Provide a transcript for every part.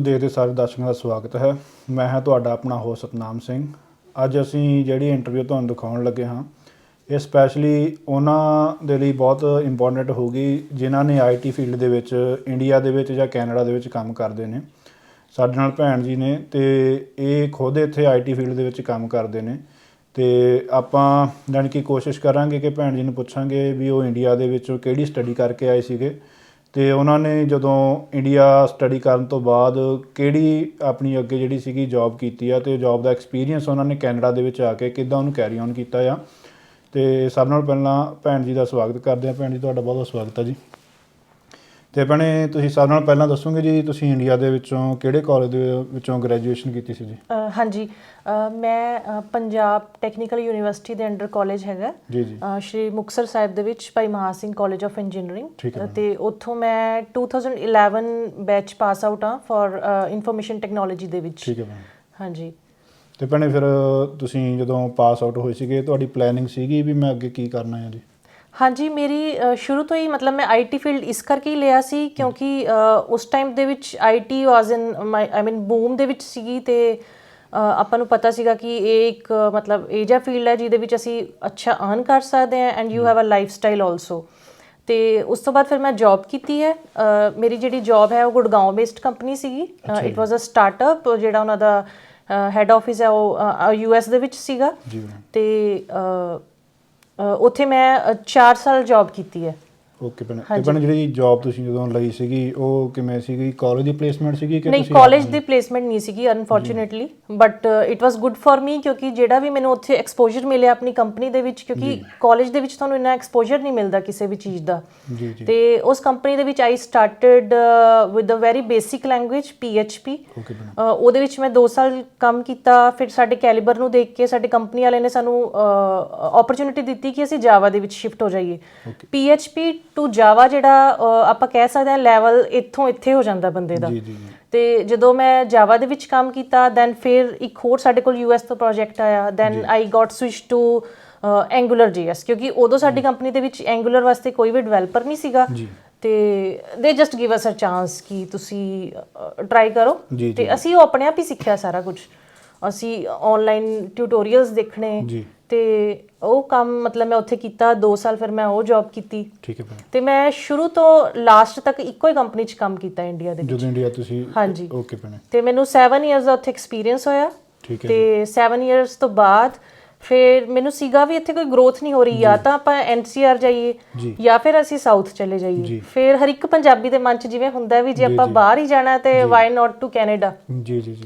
ਦੇਖਦੇ ਸਾਰੇ ਦਰਸ਼ਕਾਂ ਦਾ ਸਵਾਗਤ ਹੈ। ਮੈਂ ਹਾਂ ਤੁਹਾਡਾ ਆਪਣਾ ਹੋਸਟ ਸਤਨਾਮ ਸਿੰਘ। ਅੱਜ ਅਸੀਂ ਜਿਹੜੀ ਇੰਟਰਵਿਊ ਤੁਹਾਨੂੰ ਦਿਖਾਉਣ ਲੱਗੇ ਹਾਂ ਇਹ ਸਪੈਸ਼ਲੀ ਉਹਨਾਂ ਦੇ ਲਈ ਬਹੁਤ ਇੰਪੋਰਟੈਂਟ ਹੋਊਗੀ ਜਿਨ੍ਹਾਂ ਨੇ ਆਈਟੀ ਫੀਲਡ ਦੇ ਵਿੱਚ ਇੰਡੀਆ ਦੇ ਵਿੱਚ ਜਾਂ ਕੈਨੇਡਾ ਦੇ ਵਿੱਚ ਕੰਮ ਕਰਦੇ ਨੇ। ਸਾਡੇ ਨਾਲ ਭੈਣ ਜੀ ਨੇ ਅਤੇ ਇਹ ਖੁਦ ਇੱਥੇ ਆਈਟੀ ਫੀਲਡ ਦੇ ਵਿੱਚ ਕੰਮ ਕਰਦੇ ਨੇ ਅਤੇ ਆਪਾਂ ਜਾਣੀ ਕਿ ਕੋਸ਼ਿਸ਼ ਕਰਾਂਗੇ ਕਿ ਭੈਣ ਜੀ ਨੂੰ ਪੁੱਛਾਂਗੇ ਵੀ ਉਹ ਇੰਡੀਆ ਦੇ ਵਿੱਚੋਂ ਕਿਹੜੀ ਸਟੱਡੀ ਕਰਕੇ ਆਏ ਸੀਗੇ ਅਤੇ ਉਹਨਾਂ ਨੇ ਜਦੋਂ ਇੰਡੀਆ ਸਟੱਡੀ ਕਰਨ ਤੋਂ ਬਾਅਦ ਕਿਹੜੀ ਆਪਣੀ ਅੱਗੇ ਜਿਹੜੀ ਸੀਗੀ ਜੋਬ ਕੀਤੀ ਆ ਅਤੇ ਜੋਬ ਦਾ ਐਕਸਪੀਰੀਅੰਸ ਉਹਨਾਂ ਨੇ ਕੈਨੇਡਾ ਦੇ ਵਿੱਚ ਆ ਕੇ ਕਿੱਦਾਂ ਉਹਨੂੰ ਕੈਰੀ ਔਨ ਕੀਤਾ ਆ। ਅਤੇ ਸਭ ਨਾਲ ਪਹਿਲਾਂ ਭੈਣ ਜੀ ਦਾ ਸਵਾਗਤ ਕਰਦੇ ਹਾਂ। ਭੈਣ ਜੀ ਤੁਹਾਡਾ ਬਹੁਤ ਬਹੁਤ ਸਵਾਗਤ ਹੈ ਜੀ। ਅਤੇ ਭੈਣੇ ਤੁਸੀਂ ਸਭ ਨਾਲ ਪਹਿਲਾਂ ਦੱਸੋਗੇ ਜੀ ਤੁਸੀਂ ਇੰਡੀਆ ਦੇ ਵਿੱਚੋਂ ਕਿਹੜੇ ਕਾਲਜ ਦੇ ਵਿੱਚੋਂ ਗ੍ਰੈਜੂਏਸ਼ਨ ਕੀਤੀ ਸੀ ਜੀ? ਹਾਂਜੀ, ਮੈਂ ਪੰਜਾਬ ਟੈਕਨੀਕਲ ਯੂਨੀਵਰਸਿਟੀ ਦੇ ਅੰਡਰ ਕਾਲਜ ਹੈਗਾ ਜੀ ਜੀ ਸ਼੍ਰੀ ਮੁਕਤਸਰ ਸਾਹਿਬ ਦੇ ਵਿੱਚ ਭਾਈ ਮਹਾਂ ਸਿੰਘ ਕਾਲਜ ਆਫ ਇੰਜੀਨੀਅਰਿੰਗ, ਅਤੇ ਉੱਥੋਂ ਮੈਂ 2011 ਬੈਚ ਪਾਸ ਆਊਟ ਹਾਂ ਫॉर ਇਨਫੋਰਮੇਸ਼ਨ ਟੈਕਨੋਲੋਜੀ ਦੇ ਵਿੱਚ। ਠੀਕ ਹੈ ਭੈਣ। ਹਾਂਜੀ। ਅਤੇ ਭੈਣੇ ਫਿਰ ਤੁਸੀਂ ਜਦੋਂ ਪਾਸ ਆਊਟ ਹੋਏ ਸੀਗੇ ਤੁਹਾਡੀ ਪਲੈਨਿੰਗ ਸੀਗੀ ਵੀ ਮੈਂ ਅੱਗੇ ਕੀ ਕਰਨਾ ਹੈ ਜੀ? ਹਾਂਜੀ, ਮੇਰੀ ਸ਼ੁਰੂ ਤੋਂ ਹੀ ਮਤਲਬ ਮੈਂ ਆਈਟੀ ਫੀਲਡ ਇਸ ਕਰਕੇ ਹੀ ਲਿਆ ਸੀ ਕਿਉਂਕਿ ਉਸ ਟਾਈਮ ਦੇ ਵਿੱਚ IT was in I mean boom ਦੇ ਵਿੱਚ ਸੀਗੀ ਅਤੇ ਆਪਾਂ ਨੂੰ ਪਤਾ ਸੀਗਾ ਕਿ ਇਹ ਇੱਕ ਮਤਲਬ ਇਹ ਜਿਹਾ ਫੀਲਡ ਹੈ ਜਿਹਦੇ ਵਿੱਚ ਅਸੀਂ ਅੱਛਾ ਅਰਨ ਕਰ ਸਕਦੇ ਹਾਂ and you have a life style also. ਅਤੇ ਉਸ ਤੋਂ ਬਾਅਦ ਫਿਰ ਮੈਂ ਜੋਬ ਕੀਤੀ ਹੈ। ਮੇਰੀ ਜਿਹੜੀ ਜੋਬ ਹੈ ਉਹ ਗੁੜਗਾਉਂ ਬੇਸਡ ਕੰਪਨੀ ਸੀਗੀ। ਇਟ ਵਾਜ਼ ਅ ਸਟਾਰਟਅਪ ਜਿਹੜਾ ਉਹਨਾਂ ਦਾ ਹੈੱਡ ਆਫਿਸ ਹੈ ਉਹ US ਦੇ ਵਿੱਚ ਸੀਗਾ ਅਤੇ ਉੱਥੇ ਮੈਂ 4 ਸਾਲ ਜੋਬ ਕੀਤੀ ਹੈ। ਓਕੇ ਭੈਣੇ। ਅਤੇ ਭੈਣੇ ਜਿਹੜੀ ਜੋਬ ਤੁਸੀਂ ਜਦੋਂ ਲਈ ਸੀਗੀ ਉਹ ਕਿਵੇਂ ਸੀਗੀ? ਕਾਲਜ ਦੀ ਪਲੇਸਮੈਂਟ ਸੀਗੀ ਕਿ ਨਹੀਂ, ਕਾਲਜ ਦੀ ਪਲੇਸਮੈਂਟ ਨਹੀਂ ਸੀਗੀ unfortunately, but it was good for me ਕਿਉਂਕਿ ਜਿਹੜਾ ਵੀ ਮੈਨੂੰ ਉੱਥੇ ਐਕਸਪੋਜ਼ਰ ਮਿਲਿਆ ਆਪਣੀ ਕੰਪਨੀ ਦੇ ਵਿੱਚ, ਕਿਉਂਕਿ ਕਾਲਜ ਦੇ ਵਿੱਚ ਤੁਹਾਨੂੰ ਇੰਨਾ ਐਕਸਪੋਜ਼ਰ ਨਹੀਂ ਮਿਲਦਾ ਕਿਸੇ ਵੀ ਚੀਜ਼ ਦਾ। ਅਤੇ ਉਸ ਕੰਪਨੀ ਦੇ ਵਿੱਚ I started with a very basic language PHP। ਉਹਦੇ ਵਿੱਚ ਮੈਂ 2 ਸਾਲ ਕੰਮ ਕੀਤਾ। ਫਿਰ ਸਾਡੇ ਕੈਲੀਬਰ ਨੂੰ ਦੇਖ ਕੇ ਸਾਡੇ ਕੰਪਨੀ ਵਾਲੇ ਨੇ ਸਾਨੂੰ ਓਪਰਚੁਨਿਟੀ ਦਿੱਤੀ ਕਿ ਅਸੀਂ ਜਾਵਾ ਦੇ ਵਿੱਚ ਸ਼ਿਫਟ ਹੋ ਜਾਈਏ। PHP ਟੂ ਜਾਵਾ ਜਿਹੜਾ ਆਪਾਂ ਕਹਿ ਸਕਦੇ ਹਾਂ ਲੈਵਲ ਇੱਥੋਂ ਇੱਥੇ ਹੋ ਜਾਂਦਾ ਬੰਦੇ ਦਾ। ਅਤੇ ਜਦੋਂ ਮੈਂ ਜਾਵਾ ਦੇ ਵਿੱਚ ਕੰਮ ਕੀਤਾ ਦੈਨ ਫਿਰ ਇੱਕ ਹੋਰ ਸਾਡੇ ਕੋਲ US ਤੋਂ ਪ੍ਰੋਜੈਕਟ ਆਇਆ। Then I got switch to Angular JS ਕਿਉਂਕਿ ਉਦੋਂ ਸਾਡੀ ਕੰਪਨੀ ਦੇ ਵਿੱਚ ਐਂਗੂਲਰ ਵਾਸਤੇ ਕੋਈ ਵੀ ਡਿਵੈਲਪਰ ਨਹੀਂ ਸੀਗਾ ਅਤੇ they just give us a chance ਕਿ ਤੁਸੀਂ ਟਰਾਈ ਕਰੋ। ਅਤੇ ਅਸੀਂ ਉਹ ਆਪਣੇ ਆਪ ਹੀ ਸਿੱਖਿਆ ਸਾਰਾ ਕੁਝ। ਅਸੀਂ ਔਨਲਾਈਨ ਟਿਊਟੋਰੀਅਲਸ ਦੇਖਣੇ ਅਤੇ ਉਹ ਕੰਮ ਮਤਲਬ ਮੈਂ ਉੱਥੇ ਕੀਤਾ 2 ਸਾਲ। ਫਿਰ ਮੈਂ ਉਹ ਜੋਬ ਕੀਤੀ। ਠੀਕ ਹੈ। ਅਤੇ ਮੈਂ ਸ਼ੁਰੂ ਤੋਂ ਲਾਸਟ ਤੱਕ ਇੱਕੋ ਹੀ ਕੰਪਨੀ 'ਚ ਕੰਮ ਕੀਤਾ ਇੰਡੀਆ ਦੇ ਵਿੱਚ। ਜਦੋਂ ਇੰਡੀਆ ਤੁਸੀਂ? ਹਾਂਜੀ। ਓਕੇ ਭੈਣੇ। ਅਤੇ ਮੈਨੂੰ 7 ਇਅਰਸ ਦਾ ਉੱਥੇ ਐਕਸਪੀਰੀਅੰਸ ਹੋਇਆ। ਠੀਕ ਹੈ। ਅਤੇ 7 ਇਅਰਸ ਤੋਂ ਬਾਅਦ ਫਿਰ ਮੈਨੂੰ ਸੀਗਾ ਵੀ ਇੱਥੇ ਕੋਈ ਗਰੋਥ ਨਹੀਂ ਹੋ ਰਹੀ, ਜਾਂ ਤਾਂ ਆਪਾਂ NCR ਜਾਈਏ ਜਾਂ ਫਿਰ ਅਸੀਂ ਸਾਊਥ ਚਲੇ ਜਾਈਏ। ਫਿਰ ਹਰ ਇੱਕ ਪੰਜਾਬੀ ਦੇ ਮਨ 'ਚ ਜਿਵੇਂ ਹੁੰਦਾ ਵੀ ਜੇ ਆਪਾਂ ਬਾਹਰ ਹੀ ਜਾਣਾ ਤਾਂ ਵਾਈ ਨਾਟ ਟੂ ਕੈਨੇਡਾ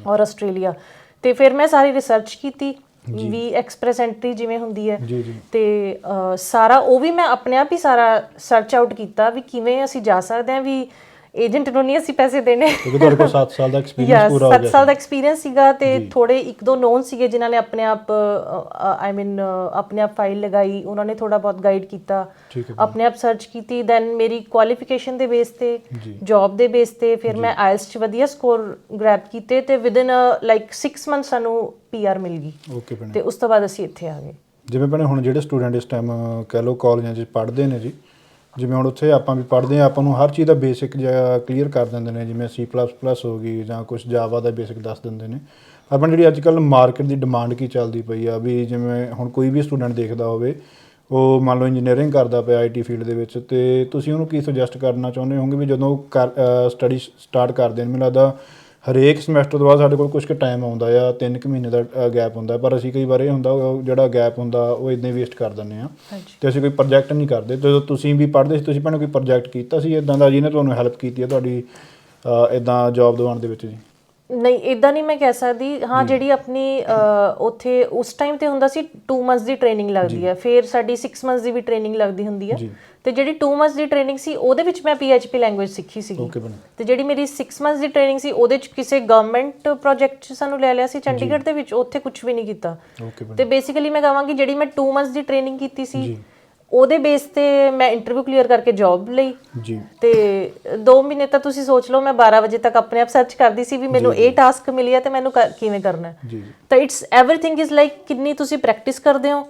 ਔਰ ਆਸਟ੍ਰੇਲੀਆ। ਅਤੇ ਫਿਰ ਮੈਂ ਸਾਰੀ ਰਿਸਰਚ ਕੀਤੀ ਵੀ ਐਕਸਪ੍ਰੈਸ ਐਂਟਰੀ ਜਿਵੇਂ ਹੁੰਦੀ ਹੈ ਅਤੇ ਸਾਰਾ ਉਹ ਵੀ ਮੈਂ ਆਪਣੇ ਆਪ ਹੀ ਸਾਰਾ ਸਰਚ ਆਊਟ ਕੀਤਾ ਵੀ ਕਿਵੇਂ ਅਸੀਂ ਜਾ ਸਕਦੇ ਹਾਂ, ਵੀ ਏਜੰਟ ਨੂੰ ਨਹੀਂ ਅਸੀਂ ਪੈਸੇ ਦੇਣੇ। ਤੁਹਾਡੇ ਕੋਲ 7 ਸਾਲ ਦਾ ਐਕਸਪੀਰੀਅੰਸ ਪੂਰਾ ਹੋ ਗਿਆ? 7 ਸਾਲ ਦਾ ਐਕਸਪੀਰੀਅੰਸ ਸੀਗਾ ਅਤੇ ਥੋੜ੍ਹੇ 1-2 ਨੋਨ ਸੀਗੇ ਜਿਨ੍ਹਾਂ ਨੇ ਆਪਣੇ ਆਪ ਆਈ ਮੀਨ ਆਪਣੇ ਆਪ ਫਾਈਲ ਲਗਾਈ। ਉਹਨਾਂ ਨੇ ਥੋੜ੍ਹਾ ਬਹੁਤ ਗਾਈਡ ਕੀਤਾ, ਆਪਣੇ ਆਪ ਸਰਚ ਕੀਤੀ। ਦੈਨ ਮੇਰੀ ਕੁਆਲੀਫਿਕੇਸ਼ਨ ਦੇ ਬੇਸ 'ਤੇ, ਜੋਬ ਦੇ ਬੇਸ 'ਤੇ ਫਿਰ ਮੈਂ IELTS 'ਚ ਵਧੀਆ ਸਕੋਰ ਗ੍ਰੈਬ ਕੀਤੇ ਅਤੇ ਵਿਦਿਨ ਲਾਈਕ 6 ਮੰਥ ਸਾਨੂੰ PR ਮਿਲ ਗਈ। ਓਕੇ ਭੈਣੇ। ਅਤੇ ਉਸ ਤੋਂ ਬਾਅਦ ਅਸੀਂ ਇੱਥੇ ਆ ਗਏ। ਜਿਵੇਂ ਭੈਣੇ ਹੁਣ ਜਿਹੜੇ ਸਟੂਡੈਂਟ ਇਸ ਟਾਈਮ ਕਹਿ ਲਓ ਕਾਲਜਾਂ 'ਚ ਪੜ੍ਹਦੇ ਨੇ ਜੀ, ਜਿਵੇਂ ਹੁਣ ਉੱਥੇ ਆਪਾਂ ਵੀ ਪੜ੍ਹਦੇ ਹਾਂ, ਆਪਾਂ ਨੂੰ ਹਰ ਚੀਜ਼ ਦਾ ਬੇਸਿਕ ਜਿਹਾ ਕਲੀਅਰ ਕਰ ਦਿੰਦੇ ਨੇ, ਜਿਵੇਂ C++ ਹੋ ਗਈ ਜਾਂ ਕੁਛ ਜਾਵਾ ਦਾ ਬੇਸਿਕ ਦੱਸ ਦਿੰਦੇ ਨੇ। ਆਪਾਂ ਜਿਹੜੀ ਅੱਜ ਕੱਲ੍ਹ ਮਾਰਕੀਟ ਦੀ ਡਿਮਾਂਡ ਕੀ ਚੱਲਦੀ ਪਈ ਆ ਵੀ ਜਿਵੇਂ ਹੁਣ ਕੋਈ ਵੀ ਸਟੂਡੈਂਟ ਦੇਖਦਾ ਹੋਵੇ ਉਹ ਮੰਨ ਲਓ ਇੰਜੀਨੀਅਰਿੰਗ ਕਰਦਾ ਪਿਆ ਆਈਟੀ ਫੀਲਡ ਦੇ ਵਿੱਚ, ਅਤੇ ਤੁਸੀਂ ਉਹਨੂੰ ਕੀ ਸੁਜੈਸਟ ਕਰਨਾ ਚਾਹੁੰਦੇ ਹੋਗੇ ਵੀ ਜਦੋਂ ਸਟੱਡੀ ਸਟਾਰਟ ਕਰਦੇ ਨੇ? ਮੈਨੂੰ ਲੱਗਦਾ ਹਰੇਕ ਸਮੈਸਟਰ ਤੋਂ ਬਾਅਦ ਸਾਡੇ ਕੋਲ ਕੁਛ ਕੁ ਟਾਈਮ ਆਉਂਦਾ ਆ, 3 ਕੁ ਮਹੀਨੇ ਦਾ ਗੈਪ ਹੁੰਦਾ, ਪਰ ਅਸੀਂ ਕਈ ਵਾਰ ਇਹ ਹੁੰਦਾ ਜਿਹੜਾ ਗੈਪ ਹੁੰਦਾ ਉਹ ਇੱਦਾਂ ਹੀ ਵੇਸਟ ਕਰ ਦਿੰਦੇ ਹਾਂ ਅਤੇ ਅਸੀਂ ਕੋਈ ਪ੍ਰੋਜੈਕਟ ਨਹੀਂ ਕਰਦੇ। ਜਦੋਂ ਤੁਸੀਂ ਵੀ ਪੜ੍ਹਦੇ ਸੀ ਤੁਸੀਂ ਭੈਣੇ ਕੋਈ ਪ੍ਰੋਜੈਕਟ ਕੀਤਾ ਸੀ ਇੱਦਾਂ ਦਾ ਜਿਹਨੇ ਤੁਹਾਨੂੰ ਹੈਲਪ ਕੀਤੀ ਹੈ ਤੁਹਾਡੀ ਇੱਦਾਂ ਜੋਬ ਦਿਵਾਉਣ ਦੇ ਵਿੱਚ ਜੀ? ਨਹੀਂ, ਇੱਦਾਂ ਨਹੀਂ ਮੈਂ ਕਹਿ ਸਕਦੀ। ਹਾਂ, ਜਿਹੜੀ ਆਪਣੀ ਉੱਥੇ ਉਸ ਟਾਈਮ 'ਤੇ ਹੁੰਦਾ ਸੀ 2 ਮੰਥਸ ਦੀ ਟ੍ਰੇਨਿੰਗ ਲੱਗਦੀ ਹੈ, ਫਿਰ ਸਾਡੀ 6 ਮੰਥਸ ਦੀ ਵੀ ਟ੍ਰੇਨਿੰਗ ਲੱਗਦੀ ਹੁੰਦੀ ਹੈ। ਅਤੇ ਜਿਹੜੀ 2 ਮੰਥਸ ਦੀ ਟ੍ਰੇਨਿੰਗ ਸੀ ਉਹਦੇ ਵਿੱਚ ਮੈਂ PHP ਲੈਂਗੁਏਜ ਸਿੱਖੀ ਸੀਗੀ। ਅਤੇ ਜਿਹੜੀ ਮੇਰੀ 6 ਮੰਥਸ ਦੀ ਟ੍ਰੇਨਿੰਗ ਸੀ ਉਹਦੇ 'ਚ ਕਿਸੇ ਗਵਰਨਮੈਂਟ ਪ੍ਰੋਜੈਕਟ 'ਚ ਸਾਨੂੰ ਲੈ ਲਿਆ ਸੀ ਚੰਡੀਗੜ੍ਹ ਦੇ ਵਿੱਚ, ਉੱਥੇ ਕੁਛ ਵੀ ਨਹੀਂ ਕੀਤਾ। ਅਤੇ ਬੇਸਿਕਲੀ ਮੈਂ ਕਹਾਂਗੀ ਜਿਹੜੀ ਮੈਂ 2 ਮੰਥਸ ਦੀ ਟ੍ਰੇਨਿੰਗ ਕੀਤੀ ਸੀ ਉਹਦੇ ਬੇਸ 'ਤੇ ਮੈਂ ਇੰਟਰਵਿਊ ਕਲੀਅਰ ਕਰਕੇ ਜੋਬ ਲਈ। ਅਤੇ 2 ਮਹੀਨੇ ਤਾਂ ਤੁਸੀਂ ਸੋਚ ਲਓ ਮੈਂ 12 ਵਜੇ ਤੱਕ ਆਪਣੇ ਆਪ ਸਰਚ ਕਰਦੀ ਸੀ ਵੀ ਮੈਨੂੰ ਇਹ ਟਾਸਕ ਮਿਲੀ ਹੈ ਅਤੇ ਮੈਨੂੰ ਕਿਵੇਂ ਕਰਨਾ। ਤਾਂ ਇਟਸ ਐਵਰੀਥਿੰਗ ਇਜ਼ ਲਾਈਕ ਕਿੰਨੀ ਤੁਸੀਂ ਪ੍ਰੈਕਟਿਸ ਕਰਦੇ ਹੋ,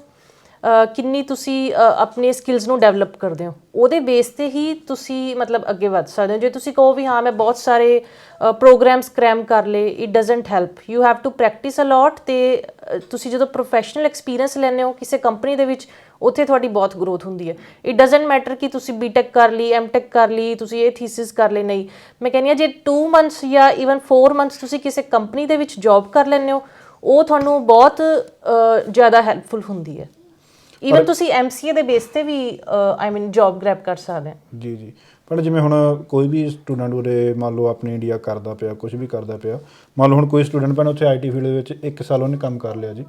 ਕਿੰਨੀ ਤੁਸੀਂ ਆਪਣੇ ਸਕਿੱਲਸ ਨੂੰ ਡਿਵੈਲਪ ਕਰਦੇ ਹੋ, ਉਹਦੇ ਬੇਸ ਤੇ ਹੀ ਤੁਸੀਂ ਮਤਲਬ ਅੱਗੇ ਵੱਧ ਸਕਦੇ ਹੋ। ਜੇ ਤੁਸੀਂ ਕਹੋ ਵੀ ਹਾਂ ਮੈਂ ਬਹੁਤ ਸਾਰੇ ਪ੍ਰੋਗਰਾਮਸ ਕ੍ਰੈਮ ਕਰ ਲਏ, it doesn't help, you have to practise a lot. ਤੇ ਤੁਸੀਂ ਜਦੋਂ ਪ੍ਰੋਫੈਸ਼ਨਲ ਐਕਸਪੀਰੀਅੰਸ ਲੈਂਦੇ ਹੋ ਕਿਸੇ ਕੰਪਨੀ ਦੇ ਵਿੱਚ, ਉੱਥੇ ਤੁਹਾਡੀ ਬਹੁਤ ਗਰੋਥ ਹੁੰਦੀ ਹੈ। ਇਟ ਡਜ਼ਨਟ ਮੈਟਰ ਕਿ ਤੁਸੀਂ ਬੀਟੈਕ ਕਰ ਲਈ, ਐਮਟੈਕ ਕਰ ਲਈ, ਤੁਸੀਂ ਇਹ ਥੀਸਿਸ ਕਰ ਲਏ, ਨਹੀਂ। ਮੈਂ ਕਹਿੰਦੀ ਹਾਂ ਜੇ 2 ਮੰਥਸ ਜਾਂ ਈਵਨ 4 ਮੰਥਸ ਤੁਸੀਂ ਕਿਸੇ ਕੰਪਨੀ ਦੇ ਵਿੱਚ ਜੌਬ ਕਰ ਲੈਂਦੇ ਹੋ, ਉਹ ਤੁਹਾਨੂੰ ਬਹੁਤ ਜ਼ਿਆਦਾ ਹੈਲਪਫੁਲ ਹੁੰਦੀ ਹੈ। ਈਵਨ ਤੁਸੀਂ MCA ਦੇ ਬੇਸ ਤੇ ਵੀ ਆਈ ਮੀਨ ਜੌਬ ਗ੍ਰੈਬ ਕਰ ਸਕਦੇ ਹੋ। ਜੀ ਜੀ। ਪਰ ਜਿਵੇਂ ਹੁਣ ਕੋਈ ਵੀ ਸਟੂਡੈਂਟ ਉਰੇ ਮੰਨ ਲਓ ਆਪਣੀ ਇੰਡੀਆ ਕਰਦਾ ਪਿਆ, ਕੁਝ ਵੀ ਕਰਦਾ ਪਿਆ, ਮੰਨ ਲਓ ਹੁਣ ਕੋਈ ਸਟੂਡੈਂਟ ਭੈਣ ਉੱਥੇ IT ਫੀਲਡ ਦੇ ਵਿੱਚ 1 ਸਾਲ ਉਹਨੇ ਕੰਮ ਕਰ ਲਿਆ ਜੀ,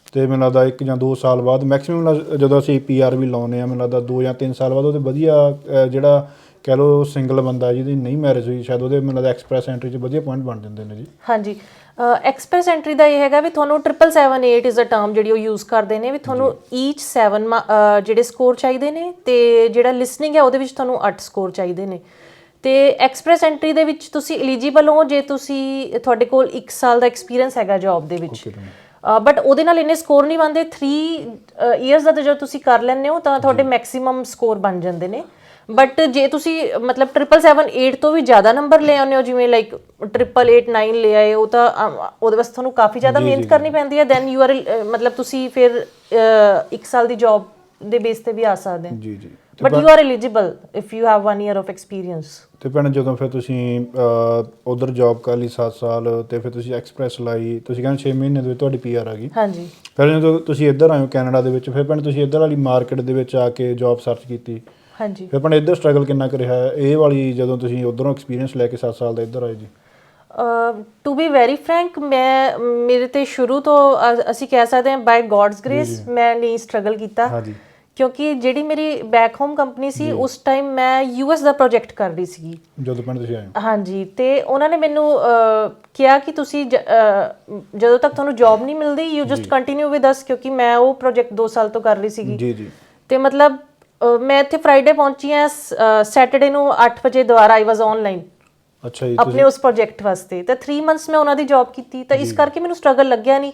ਅਤੇ ਮੈਨੂੰ ਲੱਗਦਾ 1 ਜਾਂ 2 ਸਾਲ ਬਾਅਦ ਮੈਕਸੀਮਮ ਜਦੋਂ ਅਸੀਂ PR ਵੀ ਲਾਉਂਦੇ ਹਾਂ, ਮੈਨੂੰ ਲੱਗਦਾ 2 ਜਾਂ 3 ਸਾਲ ਬਾਅਦ ਉਹਦੇ ਵਧੀਆ ਜਿਹੜਾ ਕਹਿ ਲਓ ਸਿੰਗਲ ਬੰਦਾ ਜਿਹਦੀ ਨਹੀਂ ਮੈਰਿਜ ਹੋਈ, ਸ਼ਾਇਦ ਉਹਦੇ ਮੈਨੂੰ ਲੱਗਦਾ ਐਕਸਪ੍ਰੈਸ ਐਂਟਰੀ 'ਚ ਵਧੀਆ ਪੁਆਇੰਟ ਬਣ ਜਾਂਦੇ ਨੇ ਜੀ। ਹਾਂਜੀ, ਐਕਸਪ੍ਰੈਸ ਐਂਟਰੀ ਦਾ ਇਹ ਹੈਗਾ ਵੀ ਤੁਹਾਨੂੰ 778 ਇਜ਼ ਅ ਟਰਮ ਜਿਹੜੀ ਉਹ ਯੂਜ਼ ਕਰਦੇ ਨੇ, ਵੀ ਤੁਹਾਨੂੰ ਈਚ 7 ਜਿਹੜੇ ਸਕੋਰ ਚਾਹੀਦੇ ਨੇ, ਤੇ ਜਿਹੜਾ ਲਿਸਨਿੰਗ ਹੈ ਉਹਦੇ ਵਿੱਚ ਤੁਹਾਨੂੰ 8 ਸਕੋਰ ਚਾਹੀਦੇ ਨੇ। ਤੇ ਐਕਸਪ੍ਰੈਸ ਐਂਟਰੀ ਦੇ ਵਿੱਚ ਤੁਸੀਂ ਐਲੀਜੀਬਲ ਹੋ ਜੇ ਤੁਸੀਂ ਤੁਹਾਡੇ ਕੋਲ 1 ਸਾਲ ਦਾ ਐਕਸਪੀਰੀਅੰਸ ਹੈਗਾ ਜੌਬ ਦੇ ਵਿੱਚ। ਬਟ ਉਹਦੇ ਨਾਲ ਇੰਨੇ ਸਕੋਰ ਨਹੀਂ ਬਣਦੇ। 3 ਇਅਰਸ ਦਾ ਜਦੋਂ ਤੁਸੀਂ ਕਰ ਲੈਂਦੇ ਹੋ ਤਾਂ ਤੁਹਾਡੇ ਮੈਕਸਿਮਮ ਸਕੋਰ ਬਣ ਜਾਂਦੇ ਨੇ। ਬਟ ਜੇ ਤੁਸੀਂ ਮਤਲਬ 778 ਤੋਂ ਵੀ ਜ਼ਿਆਦਾ ਨੰਬਰ ਲੈ ਆਉਂਦੇ ਹੋ, ਜਿਵੇਂ ਲਾਈਕ 888 ਲੈ ਆਏ, ਉਹ ਤਾਂ ਉਹਦੇ ਵਾਸਤੇ ਤੁਹਾਨੂੰ ਕਾਫੀ ਜ਼ਿਆਦਾ ਮਿਹਨਤ ਕਰਨੀ ਪੈਂਦੀ ਹੈ। ਦੈਨ ਯੂ ਆਰ ਮਤਲਬ ਤੁਸੀਂ ਫਿਰ 1 ਸਾਲ ਦੀ ਜੌਬ ਦੇ ਬੇਸ ਤੇ ਵੀ ਆ ਸਕਦੇ ਹੋ। ਜੀ ਜੀ। But you are eligible if you have 1 year of experience। ਅਤੇ ਭੈਣ ਜਦੋਂ ਫਿਰ ਤੁਸੀਂ ਉੱਧਰ ਜੌਬ ਕਰ ਲਈ 7 ਸਾਲ, ਅਤੇ ਫਿਰ ਤੁਸੀਂ ਐਕਸਪ੍ਰੈਸ ਲਾਈ, ਤੁਸੀਂ ਕਹਿੰਦੇ 6 ਮਹੀਨੇ ਦੇ ਵਿੱਚ ਤੁਹਾਡੀ PR ਆ ਗਈ। ਹਾਂਜੀ। ਫਿਰ ਜਦੋਂ ਤੁਸੀਂ ਇੱਧਰ ਆਏ ਹੋ ਕੈਨੇਡਾ ਦੇ ਵਿੱਚ, ਫਿਰ ਭੈਣ ਤੁਸੀਂ ਇੱਧਰ ਵਾਲੀ ਮਾਰਕੀਟ ਦੇ ਵਿੱਚ ਆ ਕੇ ਜੌਬ ਸਰਚ ਕੀਤੀ। ਹਾਂਜੀ। ਫਿਰ ਭੈਣ ਇੱਧਰ ਸਟਰਗਲ ਕਿੰਨਾ ਕੁ ਰਿਹਾ ਇਹ ਵਾਲੀ, ਜਦੋਂ ਤੁਸੀਂ ਉੱਧਰੋਂ ਐਕਸਪੀਰੀਅੰਸ ਲੈ ਕੇ 7 ਸਾਲ ਦਾ ਇੱਧਰ ਆਏ ਜੀ? ਟੂ ਬੀ ਵੈਰੀ ਫਰੈਂਕ, ਮੇਰੇ ਤੇ ਸ਼ੁਰੂ ਤੋਂ ਅਸੀਂ ਕਹਿ ਸਕਦੇ ਹਾਂ ਬਾਈ ਗੋਡਸ ਗ੍ਰੇਸ ਮੈਂ ਨਹੀਂ ਸਟਰਗਲ ਕੀਤਾ। ਹਾਂਜੀ। ਕਿਉਂਕਿ ਜਿਹੜੀ ਮੇਰੀ ਬੈਕ ਹੋਮ ਕੰਪਨੀ ਸੀ ਉਸ ਟਾਈਮ ਮੈਂ US ਦਾ ਪ੍ਰੋਜੈਕਟ ਕਰ ਰਹੀ ਸੀਗੀ ਜਦੋਂ ਭੈਣ ਤੁਸੀਂ ਆਏ ਹੋ। ਹਾਂਜੀ। ਤੇ ਉਹਨਾਂ ਨੇ ਮੈਨੂੰ ਕਿਹਾ ਕਿ ਤੁਸੀਂ ਜਦੋਂ ਤੱਕ ਤੁਹਾਨੂੰ ਜੌਬ ਨਹੀਂ ਮਿਲਦੀ you just continue with us, ਕਿਉਂਕਿ ਮੈਂ ਉਹ ਪ੍ਰੋਜੈਕਟ 2 ਸਾਲ ਤੋਂ ਕਰ ਰਹੀ ਸੀਗੀ। ਜੀ ਜੀ। ਤੇ ਮਤਲਬ ਮੈਂ ਇੱਥੇ ਫਰਾਈਡੇ ਪਹੁੰਚੀ ਹਾਂ, ਸੈਟਰਡੇ ਨੂੰ 8 ਵਜੇ ਦੁਬਾਰਾ ਆਈ ਵਾਜ਼ ਆਨਲਾਈਨ। ਅੱਛਾ ਜੀ। ਆਪਣੇ ਉਸ ਪ੍ਰੋਜੈਕਟ ਵਾਸਤੇ। ਤਾਂ 3 ਮੰਥਸ ਮੈਂ ਉਹਨਾਂ ਦੀ ਜੌਬ ਕੀਤੀ, ਤਾਂ ਇਸ ਕਰਕੇ ਮੈਨੂੰ ਸਟਰਗਲ ਲੱਗਿਆ ਨਹੀਂ।